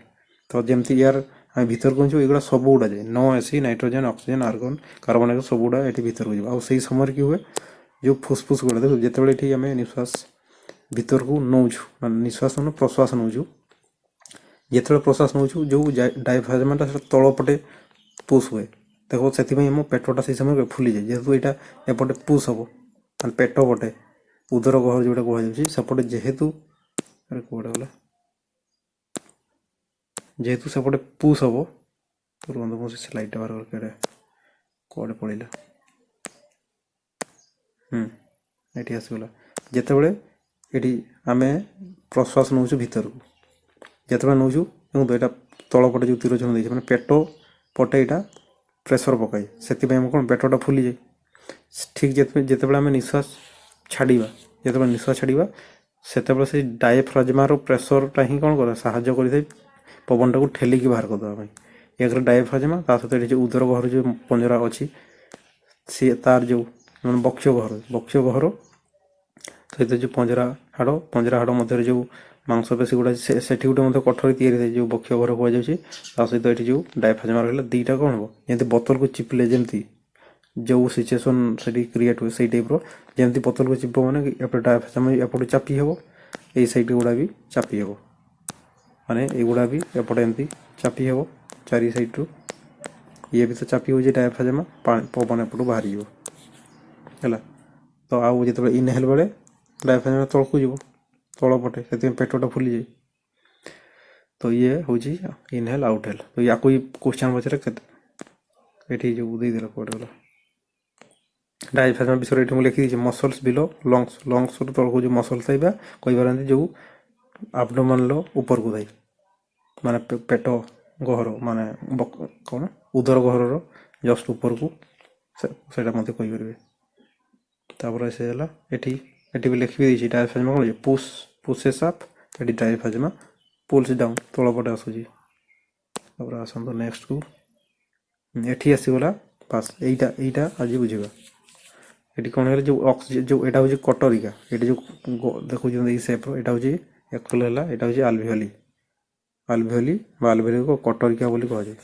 ତ ଯେମିତି ୟାର ଆମେ ଭିତରକୁ ଯିବୁ, ଏଗୁଡ଼ା ସବୁ ଗୁଡ଼ା ଯାଏ, ନ ଏସି, nitrogen, oxygen, argon, carbon dioxide ସବୁ ଗୁଡ଼ା ଏଠି ଭିତରକୁ ଯିବ। ଆଉ ସେଇ ସମୟରେ କି ହୁଏ, ଯେଉଁ ଫୁସ୍ଫୁସ୍ ଗୁଡ଼ା ଦେଖୁ, ଯେତେବେଳେ ଏଠି ଆମେ ନିଶ୍ୱାସ ଭିତରକୁ ନେଉଛୁ, ମାନେ ନିଶ୍ୱାସ ପ୍ରଶ୍ୱାସ ନେଉଛୁ, ଯେତେବେଳେ ପ୍ରଶ୍ୱାସ ନେଉଛୁ ଯେଉଁ ଡାଏଫ୍ରାଜମାଟା ସେଟା ତଳ ପଟେ ପୁସ୍ ହୁଏ। ଦେଖ ସେଥିପାଇଁ ଆମ ପେଟଟା ସେଇ ସମୟରେ ଫୁଲିଯାଏ, ଯେହେତୁ ଏଇଟା ଏପଟେ ପୁସ୍ ହେବ, ମାନେ ପେଟ ପଟେ ଉଦର ଗହ୍ୱର ଯେଉଁଟା କୁହାଯାଉଛି ସେପଟେ ଯେହେତୁ କୁଆଡ଼େ ଗଲା, ଯେହେତୁ ସେପଟେ ପୁସ୍ ହେବ, ରୁହନ୍ତୁ ମୁଁ ସେ ସ୍ଲାଇଡ଼୍ଟା ବାହାର କରିକି କୁଆଡ଼େ ପଳେଇଲା, ଏଠି ଆସିଗଲା। ଯେତେବେଳେ ଏଠି ଆମେ ପ୍ରଶ୍ୱାସ ନେଉଛୁ ଭିତରକୁ, ଯେତେବେଳେ ନେଉଛୁ ଦେଖନ୍ତୁ ଏଇଟା ତଳପଟେ ଯେଉଁ ତୀର ଚିହ୍ନ ଦେଇଛି, ମାନେ ପେଟ ପଟେ ଏଇଟା ପ୍ରେସର ପକାଏ, ସେଥିପାଇଁ ଆମେ କ'ଣ ପେଟଟା ଫୁଲିଯାଏ। ଠିକ୍ ଯେତେବେଳେ ଆମେ ନିଶ୍ୱାସ ଛାଡ଼ିବା, ସେତେବେଳେ ସେଇ ଡାଏଫ୍ରାଜମାର ପ୍ରେସରଟା ହିଁ କ'ଣ କରେ, ସାହାଯ୍ୟ କରିଥାଏ ପବନଟାକୁ ଠେଲିକି ବାହାର କରିଦେବା ପାଇଁ। ଏକରେ ଡାଏଫ୍ରାଜମା, ତା ସହିତ ଏଠି ଯେଉଁ ଉଦର ଗହ୍ୱର ଯେଉଁ ପଞ୍ଜରା ଅଛି, ସିଏ ତାର ଯେଉଁ ମାନେ ବକ୍ଷ ଗହ୍ୱର ସହିତ ଯେଉଁ ପଞ୍ଜରା ହାଡ଼ ମଧ୍ୟରେ ଯେଉଁ ମାଂସପେଶୀ ଗୁଡ଼ା ସେଠି ଗୋଟେ ମଧ୍ୟ କୋଠରୀ ତିଆରି ହେଇଥାଏ, ଯେଉଁ ବକ୍ଷ ଗହ୍ୱର କୁହାଯାଉଛି। ତା ସହିତ ଏଠି ଯେଉଁ ଡାଏଫ୍ରାଜମା ରହିଲା, ଦୁଇଟା କ'ଣ ହେବ, ଯେମିତି ବୋତଲକୁ ଚିପିଲେ ଯେମିତି ଯେଉଁ ସିଚୁଏସନ୍ ସେଠି କ୍ରିଏଟ୍ ହୁଏ, ସେଇ ଟାଇପ୍ର। ଯେମିତି ବୋତଲକୁ ଚିପିବ ମାନେ ଏପଟେ ଡାଏଫ୍ରାଜମା ଏପଟେ ଚାପି ହେବ, ଏଇ ସାଇଡ଼୍ ଗୁଡ଼ା ବି ଚାପି ହେବ, ମାନେ ଏଗୁଡ଼ା ବି ଏପଟେ ଏମିତି ଚାପି ହେବ ଚାରି ସାଇଡ଼୍ରୁ। ଇଏ ବି ତ ଚାପି ହେଉଛି ଡାଏଫ୍ରାଜମା, ପବନ ଏପଟୁ ବାହାରିଯିବ ହେଲା। ତ ଆଉ ଯେତେବେଳେ ଇନହେଲ୍ ବେଳେ ଡାଏଫ୍ରାଜମା ତଳକୁ ଯିବ, ତଳ ପଟେ, ସେଥିପାଇଁ ପେଟଟା ଫୁଲିଯାଏ। ତ ଇଏ ହେଉଛି ଇନହେଲ୍ ଆଉଟହେଲ୍। ତ ୟାକୁ କ୍ୱେଶ୍ଚନ୍ ପଛରେ କେତେ ଏଠି ଯେଉଁ ଦେଇଦେଲା କୁଆଡ଼େ ଗଲା, ଡାଏଫ୍ରାଜମା ବିଷୟରେ ଏଠି ମୁଁ ଲେଖିଦେଇଛି, ମସଲ୍ସ ବିଲୋ ଲଙ୍ଗସରୁ ତଳକୁ ଯେଉଁ ମସଲ୍ ଥାଏ, ବା କହିପାରନ୍ତି ଯେଉଁ ଆବ୍ଡୋମେନ୍ର ଉପରକୁ ଥାଏ, ମାନେ ପେଟ ଗହ୍ୱର, ମାନେ କ'ଣ ଉଦର ଗହ୍ୱରର ଜଷ୍ଟ ଉପରକୁ, ସେଇଟା ମଧ୍ୟ କହିପାରିବେ। ତାପରେ ସେ ହେଲା ଏଠି ବି ଲେଖିବି ଦେଇଛି, ଡାଏଫ୍ରାଜମା କ'ଣ ପୁଶେସ୍ ଅପ୍, ଏଠି ଡାଏଫ୍ରାଜମା ପୁଲ୍ସ ଡାଉନ୍, ତଳପଟେ ଆସୁଛି। ତାପରେ ଆସନ୍ତୁ ନେକ୍ସଟକୁ, ଏଠି ଆସିଗଲା ବାସ୍। ଏଇଟା ଆଜି ବୁଝିବା। ଏଠି କ'ଣ ହେଲା, ଯେଉଁ ଅକ୍ସିଜେନ୍, ଯେଉଁ ଏଇଟା ହେଉଛି କଟରିକା, ଏଠି ଯେଉଁ ଦେଖୁଛନ୍ତି ଏଇ ସେପ୍ର, ଏଇଟା ହେଉଛି ଏକଲ ହେଲା, ଏଇଟା ହେଉଛି ଆଲଭିଓଲି ବା ଆଲଭିଓଲିକୁ କଟରିକା ବୋଲି କୁହାଯାଏ।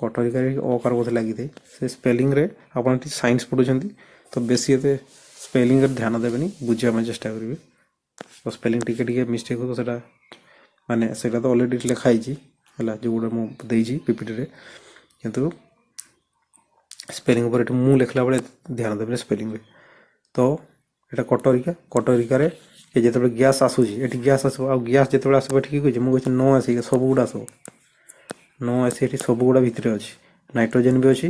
କଟରିକାରେ ଅକାର ବୋଧେ ଲାଗିଥାଏ। ସେ ସ୍ପେଲିଂରେ ଆପଣ ଏଠି ସାଇନ୍ସ ପଢ଼ୁଛନ୍ତି ତ ବେଶୀ ଏତେ ସ୍ପେଲିଂରେ ଧ୍ୟାନ ଦେବେନି, ବୁଝିବା ପାଇଁ ଚେଷ୍ଟା କରିବେ। ତ ସ୍ପେଲିଂ ଟିକେ ମିଷ୍ଟେକ୍ ହେବ, ସେଇଟା ତ ଅଲରେଡ଼ି ଲେଖା ହେଇଛି ହେଲା, ଯେଉଁଗୁଡ଼ା ମୁଁ ଦେଇଛି ପିପିଟିରେ, କିନ୍ତୁ ସ୍ପେଲିଂ ଉପରେ ଏଠି ମୁଁ ଲେଖିଲା ବେଳେ ଧ୍ୟାନ ଦେବେନି ସ୍ପେଲିଂରେ। ତ ଏଇଟା କଟରିକାରେ ଯେତେବେଳେ ଗ୍ୟାସ୍ ଆସୁଛି, ଏଠି ଗ୍ୟାସ୍ ଆସିବ, ଆଉ ଗ୍ୟାସ୍ ଯେତେବେଳେ ଆସିବ ଏଠି କହିଛି, ମୁଁ କହିଛି ନ ଆସିକି ସବୁଗୁଡ଼ା ଆସିବ, ନ ଆସି ଏଠି ସବୁଗୁଡ଼ା ଭିତରେ ଅଛି, ନାଇଟ୍ରୋଜେନ୍ ବି ଅଛି,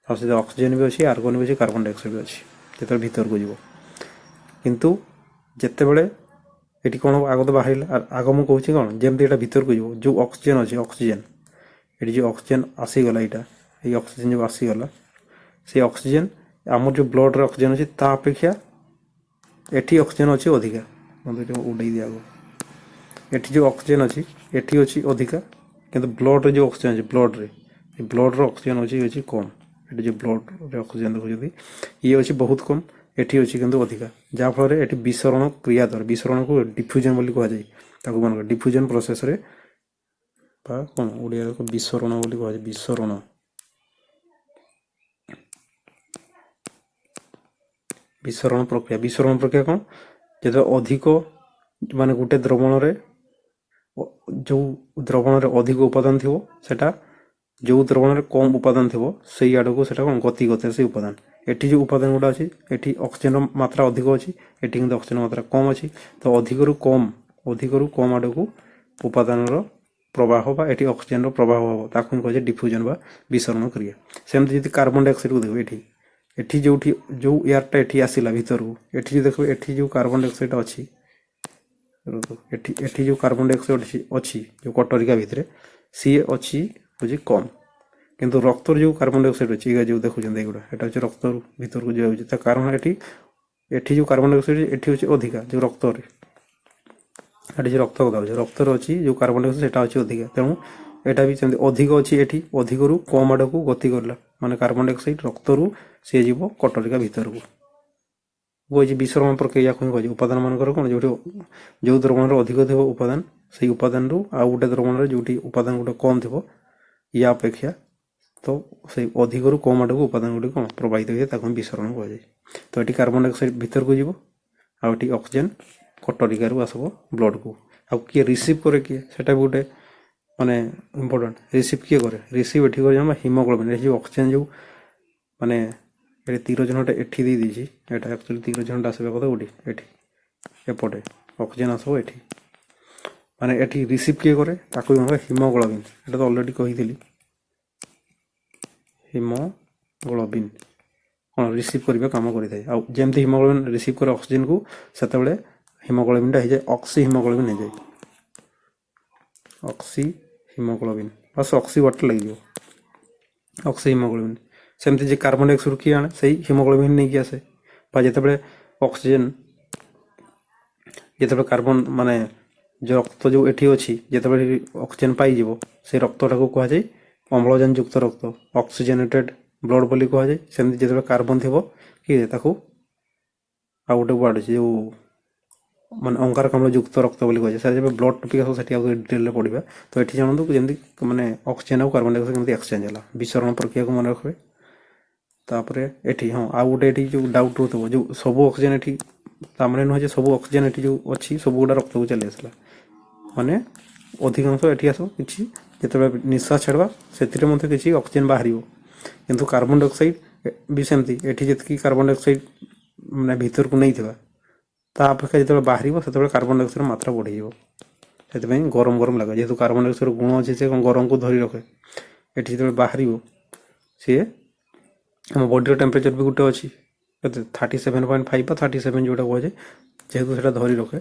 ତା ସହିତ ଅକ୍ସିଜେନ୍ ବି ଅଛି, ଆର୍ଗନ୍ ବି ଅଛି, କାର୍ବନ୍ ଡାଇଅକ୍ସାଇଡ୍ ବି ଅଛି ଯେତେବେଳେ ଭିତରକୁ ଯିବ। କିନ୍ତୁ ଯେତେବେଳେ ଏଠି କ'ଣ ହେବ, ଆଗ ତ ବାହାରିଲା, ଆଗ ମୁଁ କହୁଛି କ'ଣ, ଯେମିତି ଏଇଟା ଭିତରକୁ ଯିବ, ଯେଉଁ ଅକ୍ସିଜେନ୍ ଅଛି, ଏଠି ଯେଉଁ ଅକ୍ସିଜେନ୍ ଆସିଗଲା, ଏଇ ଅକ୍ସିଜେନ୍ ଯେଉଁ ଆସିଗଲା, ସେଇ ଅକ୍ସିଜେନ୍ ଆମର ଯେଉଁ ବ୍ଲଡ଼୍ରେ ଅକ୍ସିଜେନ୍ ଅଛି ତା ଅପେକ୍ଷା ଏଠି ଅକ୍ସିଜେନ୍ ଅଛି ଅଧିକା। ମୋତେ ଏଠି ଉଡ଼େଇ ଦିଆଗଲା, ଏଠି ଯେଉଁ ଅକ୍ସିଜେନ୍ ଅଛି ଏଠି ଅଛି ଅଧିକା, କିନ୍ତୁ ବ୍ଲଡ଼ରେ ଯେଉଁ ଅକ୍ସିଜେନ୍ ଅଛି ବ୍ଲଡ଼ର ଅକ୍ସିଜେନ୍ ଅଛି କମ୍। ଏଠି ଯେଉଁ ବ୍ଲଡ଼ରେ ଅକ୍ସିଜେନ୍ ଦେଖୁଛନ୍ତି ଇଏ ଅଛି ବହୁତ କମ୍, ଏଠି ଅଛି କିନ୍ତୁ ଅଧିକା, ଯାହାଫଳରେ ଏଠି ବିସରଣ କ୍ରିୟା ଦ୍ୱାରା, ବିସରଣକୁ ଡିଫ୍ୟୁଜନ୍ ବୋଲି କୁହାଯାଏ। ତାକୁ ମନେ କର ଡିଫ୍ୟୁଜନ୍ ପ୍ରୋସେସ୍ରେ ବା କ'ଣ ଓଡ଼ିଆରେ ବିସରଣ ବୋଲି କୁହାଯାଏ। ବିସରଣ ପ୍ରକ୍ରିୟା କ'ଣ, ଯେତେବେଳେ ଅଧିକ ମାନେ ଗୋଟେ ଦ୍ରବଣରେ ଯେଉଁ ଦ୍ରବଣରେ ଅଧିକ ଉପାଦାନ ଥିବ ସେଟା ଯେଉଁ ଦ୍ରବଣରେ କମ୍ ଉପାଦାନ ଥିବ ସେଇ ଆଡ଼କୁ ସେଟା କ'ଣ ଗତି କରିଥାଏ ସେଇ ଉପାଦାନ। ଏଠି ଯେଉଁ ଉପାଦାନ ଗୁଡ଼ା ଅଛି ଏଠି ଅକ୍ସିଜେନର ମାତ୍ରା ଅଧିକ ଅଛି, ଏଠି କିନ୍ତୁ ଅକ୍ସିଜେନ ମାତ୍ରା କମ୍ ଅଛି। ତ ଅଧିକରୁ କମ୍ ଆଡ଼କୁ ଉପାଦାନର ପ୍ରବାହ ବା ଏଠି ଅକ୍ସିଜେନର ପ୍ରବାହ ହେବ, ତାକୁ ହିଁ କୁହାଯାଏ ଡିଫ୍ୟୁଜନ୍ ବା ବିସରଣ କ୍ରିୟା। ସେମିତି ଯଦି କାର୍ବନ ଡାଇଅକ୍ସାଇଡ଼କୁ ଦେଖିବେ ଏଠି ଯେଉଁ ଏୟାରଟା ଏଠି ଆସିଲା ଭିତରକୁ, ଏଠି ଯଦି ଦେଖିବେ ଏଠି ଯେଉଁ କାର୍ବନ ଡାଇଅକ୍ସାଇଡ଼ ଅଛି, ଏଠି ଯେଉଁ କାର୍ବନ ଡାଇଅକ୍ସାଇଡ଼ ଅଛି ଯେଉଁ କଟରିକା ଭିତରେ ସିଏ ଅଛି ହେଉଛି କମ୍, କିନ୍ତୁ ରକ୍ତର ଯେଉଁ କାର୍ବନ ଡାଇଅକ୍ସାଇଡ଼ ଅଛି ଯେଉଁ ଦେଖୁଛନ୍ତି ଏଗୁଡ଼ା ଏଇଟା ହେଉଛି ରକ୍ତ ଭିତରକୁ ଯାଉଛି। ତା କାରଣ ଏଠି ଯେଉଁ କାର୍ବନ ଡାଇଅକ୍ସାଇଡ଼ ଏଠି ହେଉଛି ଅଧିକା, ଯେଉଁ ରକ୍ତରେ ଏଠି ଯେଉଁ ରକ୍ତ କଥା ହେଉଛି ରକ୍ତରେ ଅଛି ଯେଉଁ କାର୍ବନ ଡାଇଅକ୍ସାଇଡ଼ ସେଟା ଅଛି ଅଧିକା, ତେଣୁ ଏଇଟା ବି ସେମିତି ଅଧିକ ଅଛି, ଏଠି ଅଧିକରୁ କମ୍ ଆଡ଼କୁ ଗତି କରିଲା, ମାନେ କାର୍ବନ ଡାଇଅକ୍ସାଇଡ଼ ରକ୍ତରୁ ସିଏ ଯିବ କଟରିକା ଭିତରକୁ। କୁହାଯାଇଛି ବିସରଣ ପ୍ରକ୍ରିୟାକୁ ହିଁ କୁହାଯାଏ। ଉପାଦାନ ମାନଙ୍କର କ'ଣ ଯେଉଁ ଦ୍ରବଣରେ ଅଧିକ ଥିବ ଉପାଦାନ, ସେଇ ଉପାଦାନରୁ ଆଉ ଗୋଟେ ଦ୍ରବଣରେ ଯେଉଁଠି ଉପାଦାନ ଗୋଟେ କମ୍ ଥିବ ୟା ଅପେକ୍ଷା, ତ ସେଇ ଅଧିକରୁ କମ୍ ଆଡ଼କୁ ଉପାଦାନ ଗୁଡ଼ିକ କ'ଣ ପ୍ରବାହିତ ହୋଇଥାଏ, ତାକୁ ବିସରଣ କୁହାଯାଏ। ତ ଏଠି କାର୍ବନ ଡାଇଅକ୍ସାଇଡ଼ ଭିତରକୁ ଯିବ, ଆଉ ଏଠି ଅକ୍ସିଜେନ୍ କଟରିକାରୁ ଆସିବ ବ୍ଲଡ଼କୁ। ଆଉ କିଏ ରିସିଭ୍ କରେ ସେଟା ବି ଗୋଟେ ମାନେ ଇମ୍ପୋର୍ଟାଣ୍ଟ। ରିସିଭ୍ କିଏ କରେ? ରିସିଭ୍ ଏଠି করে ହିମୋଗ୍ଲୋବିନ୍। ଏଠି ଯେଉଁ ଅକ୍ସିଜେନ୍ ଯେଉଁ ମାନେ ଏଠି ତୀର ଚିହ୍ନଟା ଏଠି ଦେଇଛି, ଏଇଟା ଆକ୍ଚୁଆଲି ତୀର ଚିହ୍ନଟା ଆସିବା କଥା କୋଉଠି ଏଠି ଏପଟେ ଅକ୍ସିଜେନ୍ ଆସିବ ଏଠି, ମାନେ ଏଠି ରିସିଭ୍ କିଏ କରେ ତାକୁ ହିମୋଗ୍ଲୋବିନ୍। ଏଇଟା ତ ଅଲରେଡ଼ି କହିଥିଲି, ହିମୋଗ୍ଲୋବିନ୍ କ'ଣ ରିସିଭ୍ କରିବା କାମ କରିଥାଏ। ଆଉ ଯେମିତି ହିମୋଗ୍ଲୋବିନ୍ ରିସିଭ୍ କରେ ଅକ୍ସିଜେନ୍କୁ, ସେତେବେଳେ ହିମୋଗ୍ଲୋବିନ୍ଟା ହେଇଯାଏ ଅକ୍ସି ହିମୋଗ୍ଲୋବିନ୍ ହେଇଯାଏ। ଅକ୍ସି ହିମୋଗ୍ଲୋବିନ୍ ବାସ୍ ଅକ୍ସି ୱାର୍ଡଟା ଲାଗିଯିବ, ଅକ୍ସି ହିମୋଗ୍ଲୋବିନ୍। ସେମିତି ଯେ କାର୍ବନ ଡାଇଅକ୍ସାଇଡ଼ କିଏ ଆଣେ? ସେଇ ହିମୋଗ୍ଲୋବିନ୍ ନେଇକି ଆସେ। ବା ଯେତେବେଳେ କାର୍ବନ ମାନେ ଯେଉଁ ରକ୍ତ ଯେଉଁ ଏଠି ଅଛି ଯେତେବେଳେ ଅକ୍ସିଜେନ୍ ପାଇଯିବ, ସେଇ ରକ୍ତଟାକୁ କୁହାଯାଏ ଅମ୍ଳଜାନ ଯୁକ୍ତ ରକ୍ତ, ଅକ୍ସିଜେନେଟେଡ୍ ବ୍ଲଡ଼ ବୋଲି କୁହାଯାଏ। ସେମିତି ଯେତେବେଳେ କାର୍ବନ ଥିବ ତାକୁ ଆଉ ଗୋଟେ ୱାର୍ଡ ଅଛି ଯେଉଁ ମାନେ ଅଙ୍ଗାରକାମ୍ଳ ଯୁକ୍ତ ରକ୍ତ ବୋଲି କୁହାଯାଏ। ସେଟା ଯେବେ ବ୍ଲଡ଼ ଟପିକ୍ ଆସିବ ସେଠି ଆଉ ଡିଟେଲରେ ପଡ଼ିବା। ତ ଏଠି ଜାଣନ୍ତୁ ଯେମିତି ମାନେ ଅକ୍ସିଜେନ୍ ଆଉ କାର୍ବନ ଡାଇଅକ୍ସାଇଡ଼ କେମିତି ଏକ୍ସଚେଞ୍ଜ ହେଲା, ବିସରଣ ପ୍ରକ୍ରିୟାକୁ ମନେ ରଖିବେ। ତାପରେ ଏଠି ଆଉ ଗୋଟେ ଏଠି ଯେଉଁ ଡାଉଟ୍ ରହୁଥିବ, ଯେଉଁ ସବୁ ଅକ୍ସିଜେନ୍ ଏଠି, ତାମାନେ ନୁହେଁ ଯେ ସବୁ ଅକ୍ସିଜେନ୍ ଏଠି ଯେଉଁ ଅଛି ସବୁଗୁଡ଼ା ରକ୍ତକୁ ଚାଲି ଆସିଲା, ମାନେ ଅଧିକାଂଶ ଏଠି ଆସିବ, କିଛି ଯେତେବେଳେ ନିଶ୍ୱାସ ଛାଡ଼ିବା ସେଥିରେ ମଧ୍ୟ କିଛି ଅକ୍ସିଜେନ୍ ବାହାରିବ। କିନ୍ତୁ କାର୍ବନ ଡାଇଅକ୍ସାଇଡ଼ ବି ସେମିତି, ଏଠି ଯେତିକି କାର୍ବନ ଡାଇଅକ୍ସାଇଡ଼ ମାନେ ଭିତରକୁ ନେଇଥିବା ତା ଅପେକ୍ଷା ଯେତେବେଳେ ବାହାରିବ ସେତେବେଳେ କାର୍ବନ ଡାଇଅକ୍ସାଇଡ଼ର ମାତ୍ରା ବଢ଼ିଯିବ। ସେଥିପାଇଁ ଗରମ ଲାଗେ, ଯେହେତୁ କାର୍ବନ ଡାଇଅକ୍ସାଇଡ଼ର ଗୁଣ ଅଛି ସେ କ'ଣ ଗରମକୁ ଧରି ରଖେ। ଏଠି ଯେତେବେଳେ ବାହାରିବ ସିଏ ଆମ ବଡ଼ିର ଟେମ୍ପରେଚର୍ ବି ଗୋଟେ ଅଛି କେତେ 37.5 ବା 37 ଯେଉଁଟା କୁହାଯାଏ, ଯେହେତୁ ସେଇଟା ଧରି ରଖେ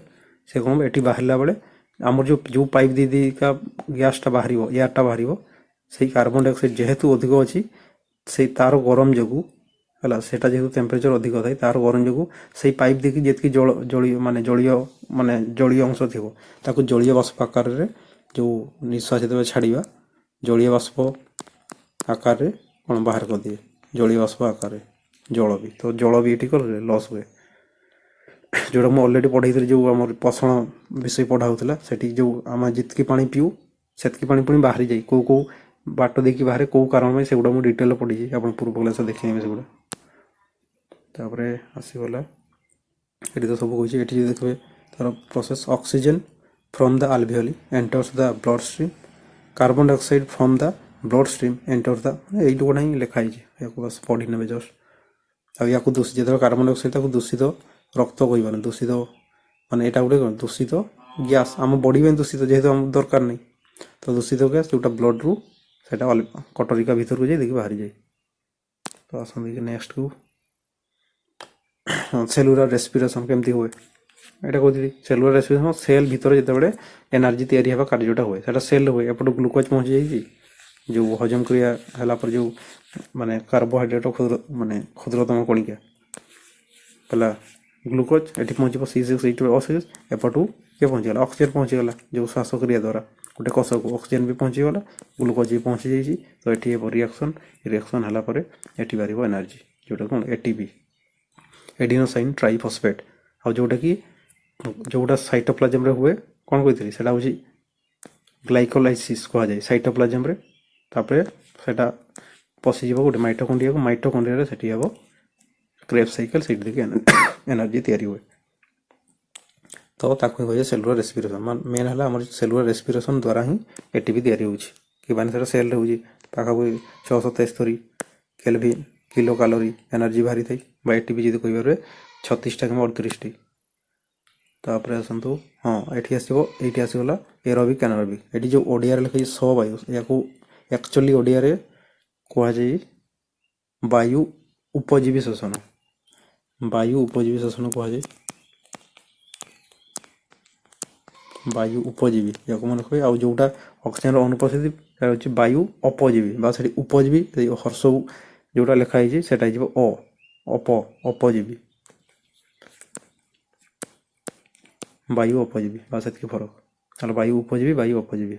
ସେ କ'ଣ ଏଠି ବାହାରିଲା ବେଳେ ଆମର ଯେଉଁ ପାଇପ୍ ଦେଇକା ଗ୍ୟାସ୍ଟା ବାହାରିବ, ଏୟାରଟା ବାହାରିବ, ସେଇ କାର୍ବନ ଡାଇଅକ୍ସାଇଡ଼ ଯେହେତୁ ଅଧିକ ଅଛି ସେଇ ତାର ଗରମ ଯୋଗୁଁ ହେଲା, ସେଟା ଯେହେତୁ ଟେମ୍ପରେଚର୍ ଅଧିକ ଥାଏ ତାର ଗରମ ଯୋଗୁଁ ସେଇ ପାଇପ୍ ଦେଇକି ଯେତିକି ଜଳୀୟ ଅଂଶ ଥିବ ତାକୁ ଜଳୀୟ ବାଷ୍ପ ଆକାରରେ ଯେଉଁ ନିଶ୍ୱାସ ଯେତେବେଳେ ଛାଡ଼ିବା ଜଳୀୟ ବାଷ୍ପ ଆକାରରେ କ'ଣ ବାହାର କରିଦିଏ, ଜଳୀୟ ବାଷ୍ପ ଆକାରରେ ଜଳ ବି। ତ ଜଳ ବି ଏଠି କଲେ ଲସ୍ ହୁଏ, ଯେଉଁଟା ମୁଁ ଅଲରେଡ଼ି ପଢ଼େଇଥିଲି, ଯେଉଁ ଆମର ପୋଷଣ ବିଷୟ ପଢ଼ା ହେଉଥିଲା ସେଠି ଯେଉଁ ଆମେ ଯେତିକି ପାଣି ପିଉ ସେତିକି ପାଣି ପୁଣି ବାହାରି ଯାଏ, କେଉଁ ବାଟ ଦେଇକି ବାହାରେ, କେଉଁ କାରଣ ପାଇଁ, ସେଗୁଡ଼ା ମୁଁ ଡିଟେଲରେ ପଢ଼ିଛି, ଆପଣ ପୂର୍ବ କ୍ଲାସ୍ରେ ଦେଖିନେବେ ସେଗୁଡ଼ା। ତାପରେ ଆସିଗଲା ଏଠି ତ ସବୁ କହୁଛି। ଏଠି ଯଦି ଦେଖିବେ ତାର process, oxygen from the alveoli enters the bloodstream, carbon dioxide from the bloodstream enters the, ଏଇଟୁ ଗୁଡ଼ା ହିଁ ଲେଖା ହେଇଛି, ୟାକୁ ବାସ୍ ପଢ଼ି ନେବେ ଜଷ୍ଟ। ଆଉ ୟାକୁ ଯେତେବେଳେ କାର୍ବନ ଡାଇଅକ୍ସାଇଡ଼ ତାକୁ ଦୂଷିତ ରକ୍ତ କହିବାନି, ଦୂଷିତ ମାନେ ଏଇଟା ଗୋଟେ କ'ଣ ଦୂଷିତ ଗ୍ୟାସ୍, ଆମ ବଡ଼ି ପାଇଁ ଦୂଷିତ, ଯେହେତୁ ଆମକୁ ଦରକାର ନାହିଁ। ତ ଦୂଷିତ ଗ୍ୟାସ୍ ଯେଉଁଟା ବ୍ଲଡ଼ରୁ ସେଇଟା କଟରିକା ଭିତରକୁ ଯାଇ ଦେଇକି ବାହାରିଯାଏ। ତ ଆସନ୍ତି ନେକ୍ସଟକୁ, ସେଲୁଲାର ରେସ୍ପିରେସନ୍ କେମିତି ହୁଏ ଏଇଟା କହୁଥିଲି। ସେଲୁଲାର ରେସ୍ପିରେସନ୍ ସେଲ୍ ଭିତରେ ଯେତେବେଳେ ଏନର୍ଜି ତିଆରି ହେବା କାର୍ଯ୍ୟଟା ହୁଏ ସେଟା ସେଲ୍ ହୁଏ। ଏପଟୁ ଗ୍ଲୁକୋଜ୍ ପହଞ୍ଚି ଯାଇଛି, ଯେଉଁ ହଜମ କ୍ରିୟା ହେଲା ପରେ ଯେଉଁ ମାନେ କାର୍ବୋହାଇଡ୍ରେଟ୍ କ୍ଷୁଦ୍ରତମ କଣିକା ହେଲା ଗ୍ଲୁକୋଜ୍ ଏଠି ପହଞ୍ଚିବ C6H12O6, ଏପଟୁ କିଏ ପହଞ୍ଚିଗଲା ଅକ୍ସିଜେନ୍ ପହଞ୍ଚିଗଲା ଯେଉଁ ଶ୍ୱାସକ୍ରିୟା ଦ୍ୱାରା ଗୋଟେ କୋଷକୁ ଅକ୍ସିଜେନ୍ ବି ପହଞ୍ଚିଗଲା ଗ୍ଲୁକୋଜ୍ ବି ପହଞ୍ଚି ଯାଇଛି ତ ଏଠି ହେବ ରିଆକ୍ସନ୍ ହେଲା ପରେ ଏଠି ବାହାରିବ ଏନର୍ଜି ଯେଉଁଟା କ'ଣ ଏଟିପି ଏଡିନୋସାଇନ୍ ଟ୍ରାଇଫସ୍ଫେଟ୍ ଆଉ ଯେଉଁଟା ସାଇଟୋପ୍ଲାଜମରେ ହୁଏ କ'ଣ କହିଥିଲି ସେଇଟା ହେଉଛି ଗ୍ଲାଇକୋଲାଇସିସ୍ କୁହାଯାଏ ସାଇଟୋପ୍ଲାଜମରେ ତାପରେ ସେଇଟା ପଶିଯିବ ଗୋଟେ ମାଇଟୋକଣ୍ଡ୍ରିଆରେ ସେଠି ହେବ କ୍ରେବ୍ ସାଇକେଲ ସେଇଠି ଦେଇକି ଏନର୍ଜି ତିଆରି ହୁଏ ତ ତାକୁ କୁହାଯାଏ ସେଲୁଲାର ରେସ୍ପିରେସନ୍ ମେନ୍ ହେଲା ଆମର ସେଲୁଲାର ରେସ୍ପିରେସନ୍ ଦ୍ୱାରା ହିଁ ଏଟିପି ତିଆରି ହେଉଛି କି ମାନେ ସେଇଟା ସେଲ୍ରେ ହେଉଛି ପାଖାପାଖି 673 କେଲଭିନ୍ କିଲୋ କାଲୋରୀ ଏନର୍ଜି ବାହାରିଥାଏ ବା ଏଟିପି ଯଦି କହିପାରିବେ 36ଟା କିମ୍ବା 38ଟି ତାପରେ ଆସନ୍ତୁ ହଁ ଏଇଠି ଆସିଗଲା ଏରୋବିକ୍ ଆନାରୋବିକ୍ ଏଠି ଯେଉଁ ଓଡ଼ିଆରେ ଲେଖାଯାଇଛି ସବାୟୁ ୟାକୁ ଆକ୍ଚୁଆଲି ଓଡ଼ିଆରେ କୁହାଯାଏ ବାୟୁ ଉପଜୀବୀ ଶୋଷଣ କୁହାଯାଏ ବାୟୁ ଉପଜୀବୀ ୟାକୁ ମନେ ରଖିବେ ଆଉ ଯେଉଁଟା ଅକ୍ସିଜେନର ଅନୁପସ୍ଥିତି ସେଟା ହେଉଛି ବାୟୁ ଅପଜୀବୀ ବା ସେଠି ଉପଜୀବୀ ହର୍ଷକୁ ଯେଉଁଟା ଲେଖା ହେଇଛି ସେଟା ହେଇଯିବ ଅପଜୀବୀ ବାୟୁ ଅପଜୀବୀ ବା ସେତିକି ଫରକ ତାହେଲେ ବାୟୁ ଉପଜୀବୀ ବାୟୁ ଅପଜୀବୀ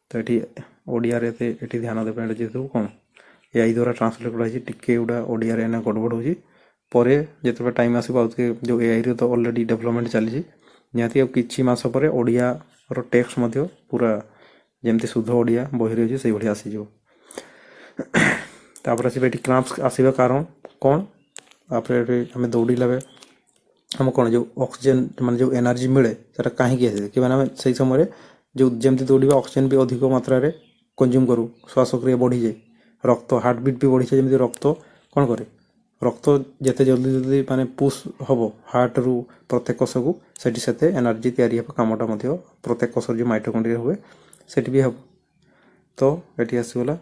ତ ଏଠି ଓଡ଼ିଆରେ ଏଠି ଧ୍ୟାନ ଦେବେ ଏଇଟା ଯେହେତୁ କ'ଣ ଏଆଇ ଦ୍ୱାରା ଟ୍ରାନ୍ସଲେଟ୍ କରାଯାଇଛି ଟିକେ ଏଗୁଡ଼ା ଓଡ଼ିଆରେ ଏଇନା ଗଡ଼ବଡ଼ ହେଉଛି ପରେ ଯେତେବେଳେ ଟାଇମ୍ ଆସିବ ଆଉ ଟିକେ ଯେଉଁ ଏଆଇରେ ତ ଅଲରେଡ଼ି ଡେଭଲପମେଣ୍ଟ ଚାଲିଛି ନିହାତି ଆଉ କିଛି ମାସ ପରେ ଓଡ଼ିଆର ଟେକ୍ସଟ ମଧ୍ୟ ପୁରା ଯେମିତି ଶୁଦ୍ଧ ଓଡ଼ିଆ ବହିରେ ଅଛି ସେଇଭଳି ଆସିଯିବ ତାପରେ ଆସିବେ ଏଠି କ୍ରାମ୍ପସ୍ ଆସିବା କାରଣ କ'ଣ ତାପରେ ଏଠି ଆମେ ଦୌଡ଼ିଲା ବେଳେ ଆମ କ'ଣ ଯେଉଁ ଅକ୍ସିଜେନ୍ ମାନେ ଯେଉଁ ଏନର୍ଜି ମିଳେ ସେଟା କାହିଁକି ଆସେ କି ମାନେ ଆମେ ସେଇ ସମୟରେ ଯେଉଁ ଯେମିତି ଦୌଡ଼ିବା ଅକ୍ସିଜେନ୍ ବି ଅଧିକ ମାତ୍ରାରେ କନଜ୍ୟୁମ୍ କରୁ ଶ୍ୱାସକ୍ରିୟା ବଢ଼ିଯାଏ ରକ୍ତ ହାର୍ଟବିଟ୍ ବି ବଢ଼ିଯାଏ ଯେମିତି ରକ୍ତ କ'ଣ କରେ ରକ୍ତ ଯେତେ ଜଲ୍ଦି ମାନେ ପୁସ୍ ହେବ ହାର୍ଟରୁ ପ୍ରତ୍ୟେକ କୋଷକୁ ସେଠି ସେତେ ଏନର୍ଜି ତିଆରି ହେବ କାମଟା ମଧ୍ୟ ପ୍ରତ୍ୟେକ କୋଷର ଯେଉଁ ମାଇଟୋକଣ୍ଡ୍ରିଆ ହୁଏ ସେଠି ବି ହେବ ତ ଏଠି ଆସିଗଲା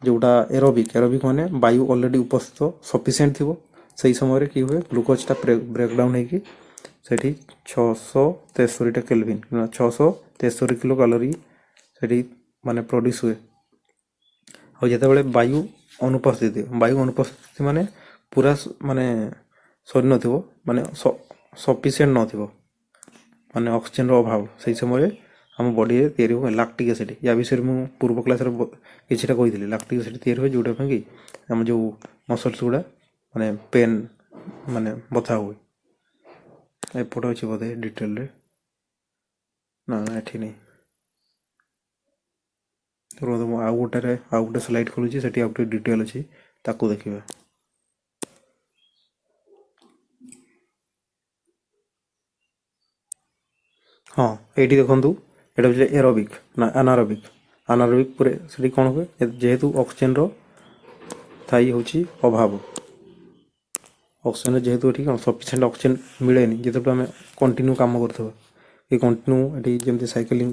ଯେଉଁଟା ଏରୋବିକ୍ ମାନେ ବାୟୁ ଅଲରେଡ଼ି ଉପସ୍ଥିତ ସଫିସିଏଣ୍ଟ ଥିବ ସେଇ ସମୟରେ କି ହୁଏ ଗ୍ଲୁକୋଜଟା ବ୍ରେକ୍ଡାଉନ୍ ହେଇକି ସେଠି 663ଟା କେଲଭିନ୍ 663 କିଲୋ କାଲୋରୀ ସେଠି ମାନେ ପ୍ରଡ୍ୟୁସ୍ ହୁଏ ଆଉ ଯେତେବେଳେ ବାୟୁ ଅନୁପସ୍ଥିତି ମାନେ ପୁରା ମାନେ ସରି ନଥିବ ମାନେ ସଫିସିଏଣ୍ଟ ନଥିବ ମାନେ ଅକ୍ସିଜେନର ଅଭାବ ସେଇ ସମୟରେ ଆମ ବଡ଼ିରେ ତିଆରି ହୁଏ ଲାକ୍ଟିକ୍ ଏସିଡ୍ ୟା ବିଷୟରେ ମୁଁ ପୂର୍ବ କ୍ଲାସ୍ରେ କିଛିଟା କହିଥିଲି ଲାକ୍ଟିକ୍ ଏସିଡ୍ ତିଆରି ହୁଏ ଯେଉଁଟା ପାଇଁ କି ଆମ ଯେଉଁ ମସଲ୍ସ ଗୁଡ଼ା ମାନେ ପେନ୍ ମାନେ ବଥା ହୁଏ ଏପଟେ ଅଛି ବୋଧେ ଡିଟେଲରେ ନା ଏଠି ନେଇ ମୁଁ ଆଉ ଗୋଟେ ସ୍ଲାଇଡ୍ ଖୋଲୁଛି ସେଠି ଆଉ ଗୋଟେ ଡିଟେଲ୍ ଅଛି ତାକୁ ଦେଖିବା ହଁ ଏଇଠି ଦେଖନ୍ତୁ ଏଇଟା ହେଉଛି ଏରୋବିକ୍ ନା ଆନାରୋବିକ୍ ପରେ ସେଠି କ'ଣ ହୁଏ ଯେହେତୁ ଅକ୍ସିଜେନର ଥାଇ ହେଉଛି ଅଭାବ ଅକ୍ସିଜେନ ଯେହେତୁ ଏଠି କ'ଣ ସଫିସିଏଣ୍ଟ ଅକ୍ସିଜେନ ମିଳେନି ଯେତେବେଳେ ଆମେ କଣ୍ଟିନ୍ୟୁ କାମ କରୁଥିବା କି କଣ୍ଟିନ୍ୟୁ ଏଠି ଯେମିତି ସାଇକେଲିଂ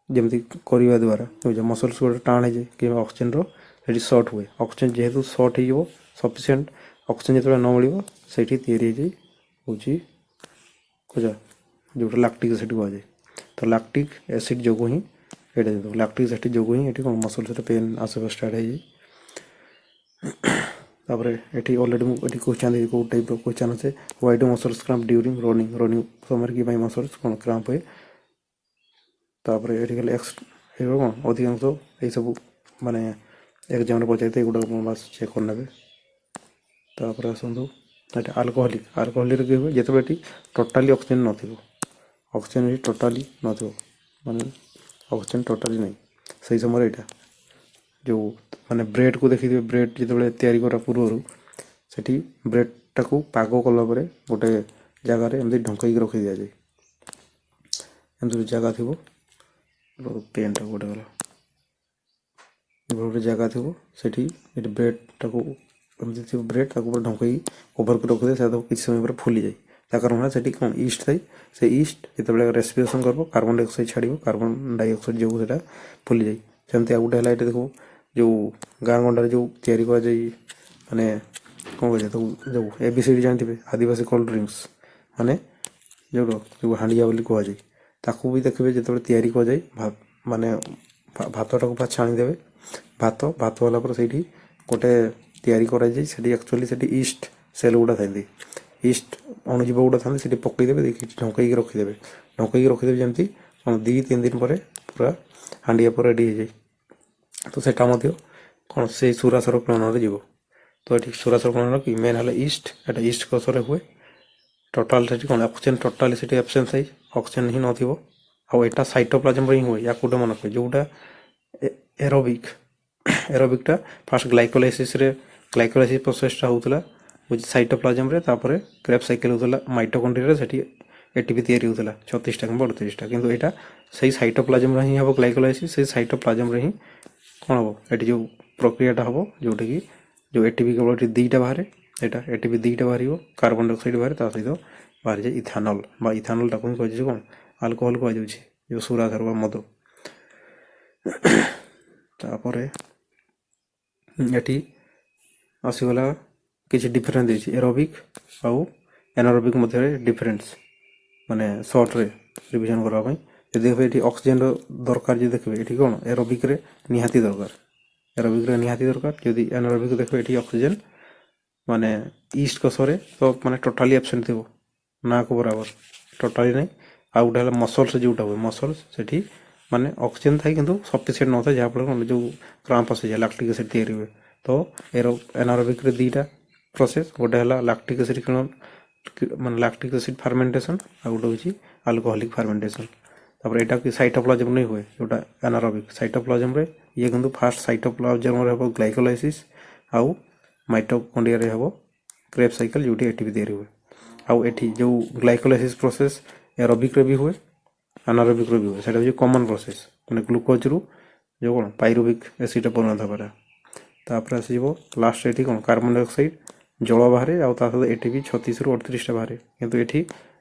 ଯେମିତି କରିବା ଦ୍ୱାରା ମସଲ୍ସ ଗୋଟେ ଟାଣ ହେଇଯାଏ କିମ୍ବା ଅକ୍ସିଜେନର ସେଠି ସର୍ଟ ହୁଏ ଅକ୍ସିଜେନ ଯେହେତୁ ସର୍ଟ ହେଇଯିବ ସଫିସିଏଣ୍ଟ ଅକ୍ସିଜେନ ଯେତେବେଳେ ନ ମିଳିବ ସେଇଠି ତିଆରି ହେଇଯାଇ ହେଉଛି ଯେଉଁଟା ଲାକ୍ଟିକ୍ ଏସିଡ୍ କୁହାଯାଏ ତ ଲାକ୍ଟିକ୍ ଏସିଡ୍ ଯୋଗୁଁ ହିଁ ଏଇଟା ଲାକ୍ଟିକ୍ ଏସିଡ୍ ଯୋଗୁଁ ହିଁ ଏଠି କ'ଣ ମସଲ୍ସରେ ପେନ୍ ଆସିବା ଷ୍ଟାର୍ଟ ହେଇଯାଏ ତାପରେ ଏଠି ଅଲରେଡ଼ି ମୁଁ ଏଠି କ୍ୱେଶ୍ଚନ୍ ଦେଇଛି କେଉଁ ଟାଇପ୍ର କ୍ୱେଶ୍ଚନ୍ ଅଛି why do muscles cramp during running ସମୟରେ କି ପାଇଁ ମସଲ୍ସ କ'ଣ କ୍ରାମ୍ପ ହୁଏ ତାପରେ ଏଠି ଖାଲି ଏଗୁଡ଼ା କ'ଣ ଅଧିକାଂଶ ଏଇସବୁ ମାନେ ଏକ୍ଜାମ୍ରେ ପଚାରିଥାଏ ଏଗୁଡ଼ାକ ଆପଣ ବାସ୍ ଚେକ୍ କରିନେବେ ତାପରେ ଆସନ୍ତୁ ଏଠି ଆଲକୋହଲିରେ କି ହୁଏ ଯେତେବେଳେ ଏଠି ଟୋଟାଲି ଅକ୍ସିଜେନ୍ ନଥିବ ମାନେ ଅକ୍ସିଜେନ୍ ଟୋଟାଲି ନାହିଁ ସେଇ ସମୟରେ ଏଇଟା ଯେଉଁ ମାନେ ବ୍ରେଡ଼୍କୁ ଦେଖିଥିବେ ବ୍ରେଡ଼୍ ଯେତେବେଳେ ତିଆରି କରା ପୂର୍ବରୁ ସେଠି ବ୍ରେଡ଼୍ଟାକୁ ପାଗ କଲା ପରେ ଗୋଟେ ଜାଗାରେ ଏମିତି ଢଙ୍କେଇକି ରଖି ଦିଆଯାଏ ଏମିତି ଜାଗା ଥିବ ପେନ୍ଟା ଗୋଟେ ଗଲା ଗୋଟେ ଜାଗା ଥିବ ସେଠି ବ୍ରେଡ଼୍ଟାକୁ ଏମିତି ଥିବ ବ୍ରେଡ଼୍ ତାକୁ ପୁରା ଢଙ୍କେଇକି କଭର୍ କରି ରଖିଦିଏ ସେ କିଛି ସମୟ ପରେ ଫୁଲିଯାଏ ତା କାରଣ ହେଲା ସେଠି କ'ଣ ଇଷ୍ଟ ଥାଏ ସେ ଇଷ୍ଟ ଯେତେବେଳେ ରେସ୍ପିରେସନ୍ କରିବ କାର୍ବନ୍ ଡାଇଅକ୍ସାଇଡ୍ ଛାଡ଼ିବ କାର୍ବନ୍ ଡାଇଅକ୍ସାଇଡ୍ ଯୋଗୁଁ ସେଇଟା ଫୁଲିଯାଏ ସେମିତି ଆଉ ଗୋଟେ ହେଲା ଏଠି ଦେଖିବ ଯେଉଁ ଗାଁ ଗଣ୍ଡାରେ ଯେଉଁ ତିଆରି କରାଯାଇ ମାନେ କ'ଣ କହିଲେ ତାକୁ ଯେଉଁ ABCD ଜାଣିଥିବେ ଆଦିବାସୀ କୋଲ୍ଡ ଡ୍ରିଙ୍କସ୍ ମାନେ ଯେଉଁ ହାଣ୍ଡିଆ ବୋଲି କୁହାଯାଏ ତାକୁ ବି ଦେଖିବେ ଯେତେବେଳେ ତିଆରି କରାଯାଏ ମାନେ ଭାତଟାକୁ ଫାଷ୍ଟ ଛାଣିଦେବେ ଭାତ ହେଲା ପରେ ସେଇଠି ଗୋଟେ ତିଆରି କରାଯାଏ ସେଠି ଆକ୍ଚୁଆଲି ସେଠି ଇଷ୍ଟ ସେଲ୍ ଗୁଡ଼ା ଥାନ୍ତି ଇଷ୍ଟ ଅଣୁଜୀବ ଗୁଡ଼ା ଥାନ୍ତି ସେଠି ପକେଇଦେବେ, ଦେଇକି ଢଙ୍କେଇକି ରଖିଦେବେ ଯେମିତି କ'ଣ 2-3 ଦିନ ପରେ ପୁରା ହାଣ୍ଡିଆ ପରେ ରେଡ଼ି ହେଇଯାଏ। ତ ସେଟା ମଧ୍ୟ କ'ଣ ସେଇ ସୁରାସର କିଣନରେ ଯିବ। ତ ଏଠି ସୁରାସର କିଣର କି ମେନ୍ ହେଲା ଇଷ୍ଟ, ଏଟା ଇଷ୍ଟ କୋଷରେ ହୁଏ। ଟୋଟାଲ ସେଠି କ'ଣ ଅକ୍ସିଜେନ୍ ଟୋଟାଲି ସେଠି ଆବସେନ୍ସ ଥାଏ, ଅକ୍ସିଜେନ୍ ହିଁ ନଥିବ। ଆଉ ଏଟା ସାଇଟୋପ୍ଲାଜମରେ ହିଁ ହୁଏ। ୟାକୁ ଗୋଟେ ମନେ ରଖିବେ, ଯେଉଁଟା ଏରୋବିକ୍ଟା ଫାଷ୍ଟ ଗ୍ଲାଇକୋଲାଇସିସ୍ ପ୍ରୋସେସଟା ହେଉଥିଲା ସାଇଟୋପ୍ଲାଜମରେ, ତାପରେ କ୍ରେବ୍ ସାଇକେଲ ହେଉଥିଲା ମାଇଟୋକଣ୍ଡ୍ରିଆରେ, ସେଠି ଏଟିପି ତିଆରି ହେଉଥିଲା 36ଟା କିମ୍ବା 38ଟା। କିନ୍ତୁ ଏଇଟା ସେଇ ସାଇଟୋପ୍ଲାଜମରେ ହିଁ ହେବ ଗ୍ଲାଇକୋଲାଇସିସ୍, ସେଇ ସାଇଟୋପ୍ଲାଜମରେ ହିଁ କ'ଣ ହେବ ଏଠି ଯେଉଁ ପ୍ରକ୍ରିୟାଟା ହେବ, ଯେଉଁଟାକି ଯେଉଁ ଏଟିପି କେବଳ ଏଠି 2ଟା ବାହାରେ, ଏଇଟା ଏଟିପି 2ଟା ବାହାରିବ, କାର୍ବନ ଡାଇଅକ୍ସାଇଡ଼ ବାହାରେ, ତା ସହିତ ବାହାରିଯାଏ ଇଥାନଲ୍, ବା ଇଥାନଲ୍ଟାକୁ ହିଁ କୁହାଯାଉଛି କ'ଣ ଆଲକୋହଲ କୁହାଯାଉଛି, ଯେଉଁ ସୁରାଧାର ବା ମଦ। ତାପରେ ଏଠି ଆସିଗଲା କିଛି ଡିଫରେନ୍ସ ଦେଇଛି ଏରୋବିକ୍ ଆଉ ଏନାରୋବିକ୍ ମଧ୍ୟରେ ଡିଫରେନ୍ସ, ମାନେ ସର୍ଟରେ ରିଭିଜନ୍ କରିବା ପାଇଁ। ଯଦି ଦେଖିବେ ଏଠି ଅକ୍ସିଜେନ୍ର ଦରକାର, ଯଦି ଦେଖିବେ ଏଠି କ'ଣ ଏରୋବିକ୍ରେ ନିହାତି ଦରକାର, ଯଦି ଏନାରୋବିକ୍ ଦେଖିବେ ଏଠି ଅକ୍ସିଜେନ୍ ମାନେ ଇଷ୍ଟ କୋଷରେ ତ ମାନେ ଟୋଟାଲି ଆବସେଣ୍ଟ ଥିବ, ନାକୁ ବରାବର ଟୋଟାଲି ନାହିଁ। ଆଉ ଗୋଟେ ହେଲା ମସଲ୍ସ, ଯେଉଁଟା ହୁଏ ମସଲ୍ସ, ସେଠି ମାନେ ଅକ୍ସିଜେନ୍ ଥାଏ କିନ୍ତୁ ସଫିସିଏଣ୍ଟ ନଥାଏ, ଯାହାଫଳରେ ଯେଉଁ କ୍ରାମ୍ପ ଆସିଯାଏ, ଲାକ୍ଟିକ୍ ଏସିଡ୍ ତିଆରି ହୁଏ। ତ ଏନାରୋବିକ୍ରେ 2ଟା ପ୍ରୋସେସ୍, ଗୋଟେ ହେଲା ଲାକ୍ଟିକ୍ ଏସିଡ୍ କିଣ ମାନେ ଲାକ୍ଟିକ୍ ଏସିଡ୍ ଫାର୍ମେଣ୍ଟେସନ୍, ଆଉ ଗୋଟେ ହେଉଛି ଆଲକୋହଲିକ୍ ଫାର୍ମେଣ୍ଟେସନ୍। ତାପରେ ଏଇଟା କି ସାଇଟୋପ୍ଲାଜମ ନେଇ ହୁଏ, ଯେଉଁଟା ଏନାରୋବିକ୍। ସାଇଟୋପ୍ଲାଜମରେ ଇଏ କିନ୍ତୁ ଫାଷ୍ଟ ସାଇଟୋପ୍ଲାଜମରେ ହେବ ଗ୍ଲାଇକୋଲାଇସିସ୍, ଆଉ ମାଇଟୋକଣ୍ଡ୍ରିଆରେ ହେବ କ୍ରେବ୍ ସାଇକେଲ, ଯେଉଁଠି ଏଟିପି ତିଆରି ହୁଏ। ଆଉ ଏଠି ଯେଉଁ ଗ୍ଲାଇକୋଲାଇସିସ୍ ପ୍ରୋସେସ୍ ଏରୋବିକ୍ରେ ବି ହୁଏ, ଆନାରୋବିକ୍ରେ ବି ହୁଏ। ସେଇଟା ହେଉଛି କମନ୍ ପ୍ରୋସେସ୍, ମାନେ ଗ୍ଲୁକୋଜରୁ ଯେଉଁ କ'ଣ ପାଇରୁବିକ୍ ଏସିଡ଼୍ରେ ପରିଣତ ହେବାଟା। ତାପରେ ଆସିଯିବ ଲାଷ୍ଟ, ଏଠି କ'ଣ କାର୍ବନ ଡାଇଅକ୍ସାଇଡ଼ ଜଳ ବାହାରେ, ଆଉ ତା ସହିତ ଏଟିପି 36ରୁ 38ଟା ବାହାରେ। କିନ୍ତୁ ଏଠି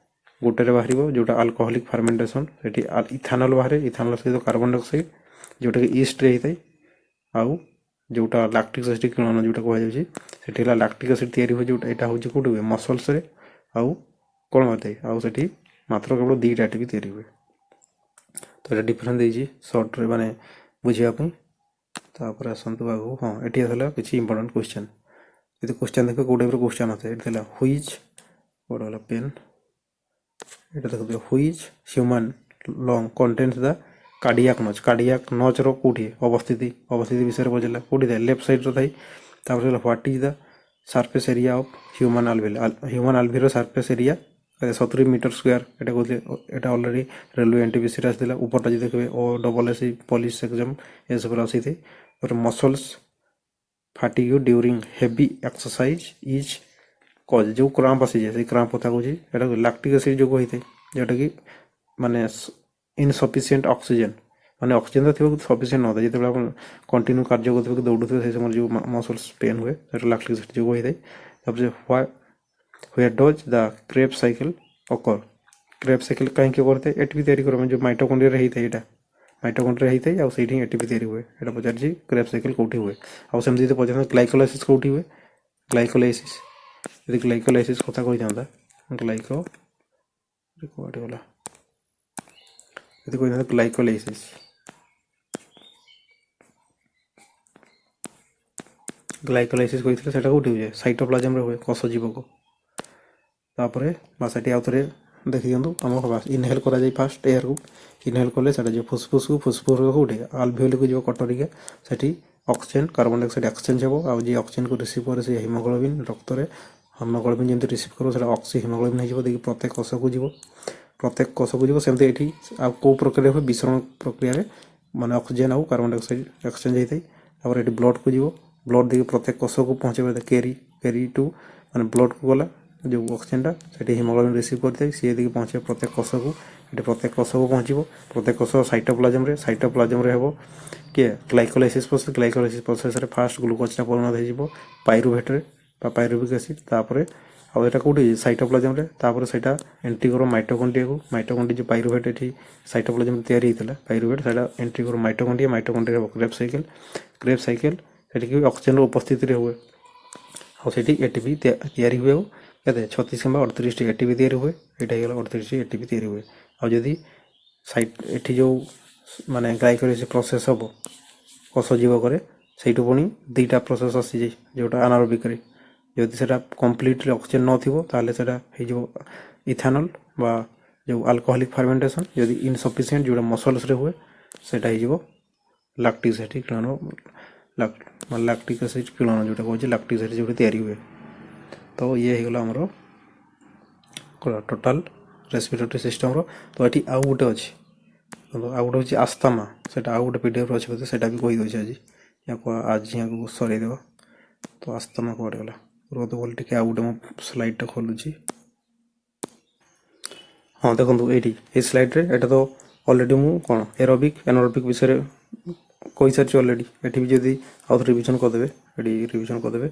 ଗୋଟେରେ ବାହାରିବ ଯେଉଁଟା ଆଲକୋହଲିକ୍ ଫାର୍ମେଣ୍ଟେସନ୍, ସେଠି ଇଥାନଲ୍ ବାହାରେ, ଇଥାନଲ୍ ସହିତ କାର୍ବନ ଡାଇଅକ୍ସାଇଡ଼, ଯେଉଁଟାକି ଇଷ୍ଟରେ ହେଇଥାଏ। ଆଉ ଯେଉଁଟା ଲାକ୍ଟିକ୍ ଏସିଡ୍ କିଣନ ଯେଉଁଟା କୁହାଯାଉଛି, ସେଠି ହେଲା ଲାକ୍ଟିକ୍ ଏସିଡ୍ ତିଆରି ହୁଏ, ଯେଉଁଟା ଏଇଟା ହେଉଛି କେଉଁଠି ହୁଏ ମସଲ୍ସରେ। ଆଉ କ'ଣ ହୋଇଥାଏ, ଆଉ ସେଠି ମାତ୍ର କେବଳ 2ଟା ଏଟିପି ତିଆରି ହୁଏ। ତ ଏଇଟା ଡିଫରେନ୍ସ ଦେଇଛି ସର୍ଟରେ ମାନେ ବୁଝିବା ପାଇଁ। ତାପରେ ଆସନ୍ତୁ ଆଗକୁ, ହଁ ଏଠି ଆସିଲା କିଛି ଇମ୍ପୋର୍ଟାଣ୍ଟ କ୍ୱେଶ୍ଚନ୍। ଯଦି କ୍ୱେଶ୍ଚନ୍ ଦେଖିବେ କେଉଁ ଟାଇପ୍ର କ୍ୱେଶ୍ଚନ୍ ଆସିଥାଏ, ଏଠି ଥିଲା ହୁଇଚ୍, ଗୋଟେ ହେଲା ପେନ୍, ଏଇଟା ଦେଖୁଥିବ which human lung contains the cardiac ନଚ୍ର କେଉଁଠି ଅବସ୍ଥିତି ବିଷୟରେ ପଚାରିଲା, କେଉଁଠି ଥାଏ ଲେଫ୍ଟ ସାଇଡ଼୍ର ଥାଏ। ତାପରେ ହେଲା what is the surface area of human ଆଲଭିର ସାର୍ଫେସ୍ ଏରିଆ 70 ମିଟର ସ୍କୋୟାର, ଏଇଟା କହୁଥିଲେ। ଏଇଟା ଅଲରେଡ଼ି ରେଲୱେ ଏନ୍ଟିପିସିରେ ଆସିଥିଲା। ଉପରଟା ଯଦି ଦେଖିବେ OSSC ପୋଲିସ ଏକ୍ଜାମ୍ ଏସବୁରେ ଆସିଥାଏ। ତାପରେ muscles fatigue during heavy exercise is cause, ଯେଉଁ କ୍ରାମ୍ପ ଆସିଯାଏ ସେଇ କ୍ରାମ୍ପ କଥା କହୁଛି। ଏଇଟା ଲାକ୍ଟିକ୍ ଏସିଡ୍ ଯୋଗୁଁ ହୋଇଥାଏ, ଯେଉଁଟାକି ମାନେ ଇନସଫିସିଏଣ୍ଟ ଅକ୍ସିଜେନ୍, ମାନେ ଅକ୍ସିଜେନ୍ ତ ଥିବ କିନ୍ତୁ ସଫିସିଏଣ୍ଟ ନଥାଏ। ଯେତେବେଳେ ଆପଣ କଣ୍ଟିନ୍ୟୁ କାର୍ଯ୍ୟ କରୁଥିବେ କି ଦୌଡ଼ୁଥିବେ, ସେଇ ସମୟରେ ଯେଉଁ ମସଲ୍ସ ପେନ୍ ହୁଏ, ସେଇଟା ଲାକ୍ଟିକ୍ ଏସିଡ୍ ଯୋଗୁଁ ହୋଇଥାଏ। ତାପରେ where does the Krebs cycle occur, Krebs cycle କାହିଁକି କରିଥାଏ, ଏଟିପି ତିଆରି କରିବା ପାଇଁ, ଯେଉଁ ମାଇଟୋକଣ୍ଡ୍ରିଆରେ ହେଇଥାଏ, ଏଇଟା ମାଇଟୋକଣ୍ଡ୍ରିଆ ହେଇଥାଏ, ଆଉ ସେଇଠି ହିଁ ଏଟିପି ତିଆରି ହୁଏ। ଏଇଟା ପଚାରିଛି କ୍ରେବ୍ ସାଇକେଲ କେଉଁଠି ହୁଏ। ଆଉ ସେମିତି ଯଦି ପଚାରିଥାନ୍ତା ଗ୍ଲାଇକୋଲାଇସିସ୍ କେଉଁଠି ହୁଏ, ଯଦି ଗ୍ଲାଇକୋଲାଇସିସ୍ କଥା କହିଥାନ୍ତା, କୁଆଡ଼େ ଗଲା, ଯଦି କହିଥାନ୍ତା ଗ୍ଲାଇକୋଲାଇସିସ୍ କହିଥିଲେ, ସେଇଟା କେଉଁଠି ହୁଏ, ସାଇଟୋପ୍ଲାଜମରେ ହୁଏ, କୋଷ ଜୀବକ। ତାପରେ ବାସ୍ ଏଠି ଆଉ ଥରେ ଦେଖିଦିଅନ୍ତୁ, ଆମକୁ ଇନହେଲ୍ କରାଯାଏ ଫାଷ୍ଟ ଏୟାରକୁ, ଇନହେଲ୍ କଲେ ସେଇଟା ଯିବ ଫୁସ୍ଫୁସ୍କୁ, ଫୁସ୍ଫୁସ୍ରୁ କେଉଁଠି ଆଲଭିଓଲିକୁ ଯିବ କଟରିକା, ସେଠି ଅକ୍ସିଜେନ୍ କାର୍ବନ ଡାଇଅକ୍ସାଇଡ୍ ଏକ୍ସଚେଞ୍ଜ ହେବ। ଆଉ ଯିଏ ଅକ୍ସିଜେନ୍କୁ ରିସିଭ୍ କରେ ସେ ହିମୋଗ୍ଲୋବିନ୍, ରକ୍ତରେ ହିମୋଗ୍ଲୋବିନ୍ ଯେମିତି ରିସିଭ୍ କରିବ ସେଇଟା ଅକ୍ସି ହିମୋଗ୍ଲୋବିନ୍ ହେଇଯିବ, ଦେଇକି ପ୍ରତ୍ୟେକ କୋଷକୁ ଯିବ। ସେମିତି ଏଠି ଆଉ କେଉଁ ପ୍ରକ୍ରିୟା ହୁଏ, ବିଷରଣ ପ୍ରକ୍ରିୟାରେ, ମାନେ ଅକ୍ସିଜେନ୍ ଆଉ କାର୍ବନ ଡାଇଅକ୍ସାଇଡ୍ ଏକ୍ସଚେଞ୍ଜ ହେଇଥାଏ। ତାପରେ ଏଠି ବ୍ଲଡ଼୍କୁ ଯିବ, ବ୍ଲଡ଼୍ ଦେଇକି ପ୍ରତ୍ୟେକ କୋଷକୁ ପହଞ୍ଚିବ, କେରି ଟୁ ମାନେ ବ୍ଲଡ଼୍କୁ ଗଲା ଯେଉଁ ଅକ୍ସିଜେନ୍ଟା, ସେଠି ହିମୋଗ୍ଲୋବିନ୍ ରିସିଭ୍ କରିଥାଏ, ସିଏ ଦେଇକି ପହଞ୍ଚିବ ପ୍ରତ୍ୟେକ କୋଷକୁ। ଏଠି ପ୍ରତ୍ୟେକ କୋଷକୁ ପହଞ୍ଚିବ, ପ୍ରତ୍ୟେକ କୋଷ ସାଇଟୋପ୍ଲାଜମରେ ହେବ କିଏ ଗ୍ଲାଇକୋଲାଇସିସ୍ ପ୍ରୋସେସ୍ରେ ଫାଷ୍ଟ ଗ୍ଲୁକୋଜଟା ପରିଣତ ହେଇଯିବ ପାଇରୁଭେଟ୍ରେ ବା ପାଇରୁଭିକ୍ ଏସିଡ୍। ତାପରେ ଆଉ ଏଇଟା କେଉଁଠି ସାଇଟୋପ୍ଲାଜମରେ, ତାପରେ ସେଇଟା ଏଣ୍ଟ୍ରି କର ମାଇଟୋକଣ୍ଡ୍ରିଆକୁ, ଯେଉଁ ପାଇରୁଭେଟ୍ ଏଠି ସାଇଟୋପ୍ଲାଜମରେ ତିଆରି ହେଇଥିଲା, ପାଇରୁଭେଟ୍ ସେଇଟା ଏଣ୍ଟ୍ରି କର ମାଇଟୋକଣ୍ଡ୍ରିଆ ହେବ କ୍ରେବ୍ ସାଇକେଲ, ସେଠିକି ଅକ୍ସିଜେନ୍ର ଉପସ୍ଥିତିରେ ହୁଏ। ଆଉ ସେଠି ଏଟିପି ତିଆରି ହୁଏ, ଆଉ କେତେ 36 କିମ୍ବା 38ଟି ଏଟିପି ତିଆରି ହୁଏ। ଏଇଟା ହେଇଗଲା 38ଟି ଏଟିପି ତିଆରି ହୁଏ। ଆଉ ଯଦି ଏଠି ଯେଉଁ ମାନେ ଗ୍ଲାଇକୋଲାଇସିସ୍ ପ୍ରୋସେସ୍ ହେବ କୋଷ ଜୀବକରେ, ସେଇଠୁ ପୁଣି 2ଟା ପ୍ରୋସେସ୍ ଆସିଯାଏ, ଯେଉଁଟା ଆନାରୋବିକ୍ରେ ଯଦି ସେଇଟା କମ୍ପ୍ଲିଟଲି ଅକ୍ସିଜେନ୍ ନଥିବ ତାହେଲେ ସେଇଟା ହେଇଯିବ ଇଥାନଲ୍ ବା ଯେଉଁ ଆଲକୋହଲିକ୍ ଫାର୍ମେଣ୍ଟେସନ୍। ଯଦି ଇନସଫିସିଏଣ୍ଟ ଯେଉଁଟା ମସଲ୍ସରେ ହୁଏ ସେଇଟା ହେଇଯିବ ଲାକ୍ଟିକ୍ ଆସିଡ୍ କିରଣ, ଲାକ୍ଟିକ୍ ଆସିଡ୍ କିରଣ ଯେଉଁଟା କହୁଛି ଲାକ୍ଟିକ୍ ଆସିଡ୍ ଯେଉଁଟା ତିଆରି ହୁଏ। ତ ଇଏ ହେଇଗଲା ଆମର ଟୋଟାଲ୍ ରେସ୍ପିରେଟୋରୀ ସିଷ୍ଟମ୍ର। ତ ଏଠି ଆଉ ଗୋଟେ ଅଛି, ଆଉ ଗୋଟେ ହେଉଛି ଆସ୍ଥାମା, ସେଇଟା ଆଉ ଗୋଟେ PDF ଅଛି ବୋଧେ, ସେଇଟା ବି କହିଦେଉଛି ଆଜି ୟାକୁ ସରେଇଦେବା। ତ ଆସ୍ଥାମା କୁଆଡ଼େ ଗଲା, ରୁହନ୍ତୁ ବୋଲି ଟିକେ ଆଉ ଗୋଟେ ମୁଁ ସ୍ଲାଇଡ଼୍ଟା ଖୋଲୁଛି। ହଁ ଦେଖନ୍ତୁ ଏଇଠି ଏଇ ସ୍ଲାଇଡ଼୍ରେ ଏଇଟା ତ ଅଲରେଡ଼ି ମୁଁ କ'ଣ ଏରୋବିକ୍ ଏନାରୋବିକ୍ ବିଷୟରେ କହିସାରିଛି ଅଲରେଡ଼ି। ଏଠି ବି ଯଦି ଆଉ ଥରେ ରିଭିଜନ୍ କରିଦେବେ, ଏଠି ରିଭିଜନ୍ କରିଦେବେ,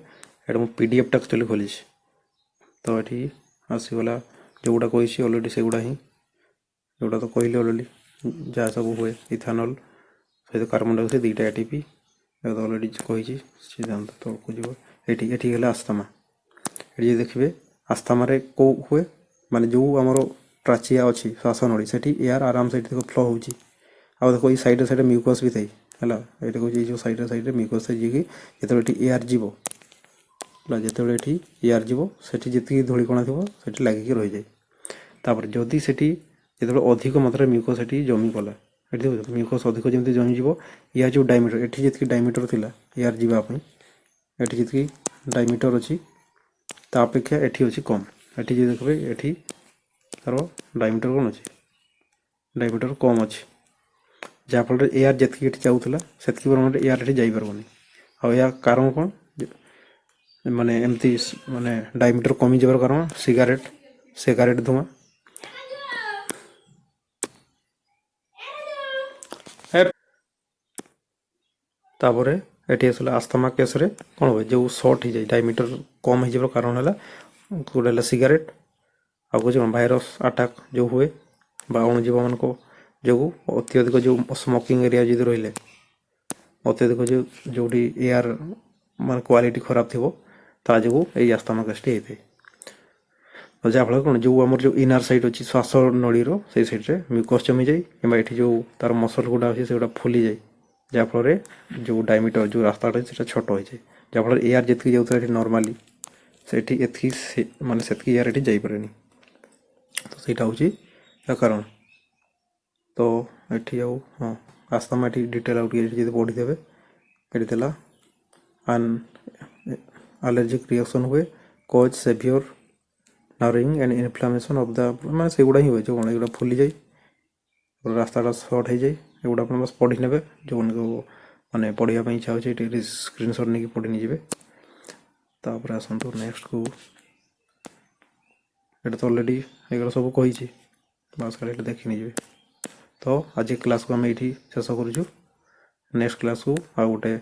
ଏଇଟା ମୁଁ PDFଟା ଆକ୍ଚୁଆଲି ଖୋଲିଛି। ତ ଏଠି ଆସିଗଲା ଯେଉଁଗୁଡ଼ା କହିଛି ଅଲରେଡ଼ି ସେଗୁଡ଼ା ହିଁ, ଯେଉଁଟା ତ କହିଲି ଅଲରେଡ଼ି ଯାହା ସବୁ ହୁଏ ଇଥାନଲ୍ ସହିତ କାର୍ବନ୍ ଡାଇଅକ୍ସାଇଡ୍ ଦୁଇଟା ATP ତ ଅଲରେଡ଼ି କହିଛି, ସିଦ୍ଧାନ୍ତ ତଳକୁ ଯିବ। ଏଠି ହେଲା ଆସ୍ଥାମା। ଏଠି ଯଦି ଦେଖିବେ ଆସ୍ଥାମାରେ କେଉଁ ହୁଏ, ମାନେ ଯେଉଁ ଆମର ଟ୍ରାଚିଆ ଅଛି ଶ୍ୱାସନଳୀ, ସେଠି ଏୟାର ଆରାମସେ ଏଠି ଫ୍ଲୋ ହେଉଛି। ଆଉ ଦେଖ ଏଇ ସାଇଡ଼୍ରେ ମ୍ୟୁକସ୍ ବି ଥାଏ ହେଲା, ଏଇଟା କହୁଛି ଏଇ ଯେଉଁ ସାଇଡ଼୍ରେ ମ୍ୟୁକସ୍ ଥାଏ, ଯିଏକି ଯେତେବେଳେ ଏଠି ଏୟାର ଯିବ ହେଲା, ଯେତେବେଳେ ଏଠି ଏୟାର ଯିବ ସେଠି ଯେତିକି ଧୂଳିକଣା ଥିବ ସେଠି ଲାଗିକି ରହିଯାଏ। ତାପରେ ଯଦି ସେଠି ଯେତେବେଳେ ଅଧିକ ମାତ୍ରାରେ ମ୍ୟୁକସ୍ ସେଠି ଜମିଗଲା, ଏଠି ମ୍ୟୁକସ୍ ଅଧିକ ଯେମିତି ଜମିଯିବ, ୟା ଯେଉଁ ଡାଇମିଟର ଏଠି ଯେତିକି ଡାଇମିଟର ଥିଲା ଏୟାର ଯିବା ପାଇଁ, ଏଠି ଯେତିକି ଡାଇମିଟର ଅଛି ତା ଅପେକ୍ଷା ଏଠି ଅଛି କମ୍। ଏଠି ଯଦି ଦେଖିବେ ଏଠି ତାର ଡାଇମିଟର କ'ଣ ଅଛି, ଡାଇମିଟର କମ୍ ଅଛି, ଯାହାଫଳରେ ଏୟାର ଯେତିକି ଏଠି ଯାଉଥିଲା ସେତିକି ପରିମାଣରେ ଏୟାର ଏଠି ଯାଇପାରିବନି। ଆଉ ଏହା କାରଣ କ'ଣ, ମାନେ ଏମିତି ମାନେ ଡାଇମିଟର କମିଯିବାର କାରଣ ସିଗାରେଟ୍ ଧୂଆଁ। ତାପରେ ଏଠି ଆସିଲା ଆସ୍ଥାମା କେସ୍ରେ କ'ଣ ହୁଏ, ଯେଉଁ ସର୍ଟ ହେଇଯାଏ ଡାଇମିଟର କମ୍ ହେଇଯିବାର କାରଣ ହେଲା ଗୋଟେ ହେଲା ସିଗାରେଟ୍, ଆଉ କିଛି କ'ଣ ଭାଇରସ୍ ଆଟାକ୍ ଯେଉଁ ହୁଏ ବା ଅଣୁଜୀବମାନଙ୍କ ଯୋଗୁଁ, ଅତ୍ୟଧିକ ଯେଉଁ ସ୍ମୋକିଂ ଏରିଆ ଯଦି ରହିଲେ, ଅତ୍ୟଧିକ ଯେଉଁଠି ଏୟାର ମାନେ କ୍ୱାଲିଟି ଖରାପ ଥିବ ତା ଯୋଗୁଁ ଏଇ ଆସ୍ଥାମା କେସ୍ଟି ହେଇଥାଏ। ଯାହାଫଳରେ କ'ଣ ଯେଉଁ ଆମର ଯେଉଁ ଇନର ସାଇଡ୍ ଅଛି ଶ୍ୱାସ ନଳୀର ସେଇ ସାଇଡ଼୍ରେ ମ୍ୟୁକସ୍ ଜମିଯାଏ, କିମ୍ବା ଏଠି ଯେଉଁ ତାର ମସଲ୍ ଗୁଡ଼ା ଅଛି ସେଗୁଡ଼ା ଫୁଲିଯାଏ, ଯାହାଫଳରେ ଯେଉଁ ଡାଇମିଟର ଯେଉଁ ରାସ୍ତାଟା ଅଛି ସେଇଟା ଛୋଟ ହୋଇଯାଏ, ଯାହାଫଳରେ ଏୟାର ଯେତିକି ଯାଉଥିଲା ଏଠି ନର୍ମାଲି ସେଠି ଏତିକି ମାନେ ସେତିକି ଏୟାର ଏଠି ଯାଇପାରେନି। ତ ସେଇଟା ହେଉଛି ତା କାରଣ। ତ ଏଠି ଆଉ ହଁ ଆସ୍ଥାମା ଏଠି ଡିଟେଲ୍ ଆଉ ଟିକେ ଯଦି ପଢ଼ିଦେବେ, ଏଠି ଥିଲା ଆଲର୍ଜିକ୍ ରିଆକ୍ସନ୍ ହୁଏ, cause severe narrowing and inflammation of the, ମାନେ ସେଗୁଡ଼ା ହିଁ ହୁଏ, ଯେଉଁ କ'ଣ ଏଗୁଡ଼ା ଫୁଲିଯାଏ, ରାସ୍ତାଟା ସର୍ଟ ହେଇଯାଏ। ଏଗୁଡ଼ା ଆପଣ ବାସ୍ ପଢ଼ି ନେବେ, ଯେଉଁମାନଙ୍କୁ ମାନେ ପଢ଼ିବା ପାଇଁ ଇଚ୍ଛା ହେଉଛି ଟିକେ ସ୍କ୍ରିନଶଟ୍ ନେଇକି ପଢ଼ି ନେଇଯିବେ। ତାପରେ ଆସନ୍ତୁ ନେକ୍ସଟକୁ, ଏଇଟା ତ ଅଲରେଡ଼ି ଏଗୁଡ଼ା ସବୁ କହିଛି, ବାସ୍ ଖାଲି ଏଇଟା ଦେଖି ନେଇଯିବେ। ତ ଆଜି କ୍ଲାସ୍କୁ ଆମେ ଏଇଠି ଶେଷ କରୁଛୁ। ନେକ୍ସଟ କ୍ଲାସ୍କୁ ଆଉ ଗୋଟେ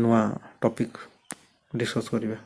ନୂଆ ଟପିକ୍ ଡିସ୍କସ୍ କରିବା।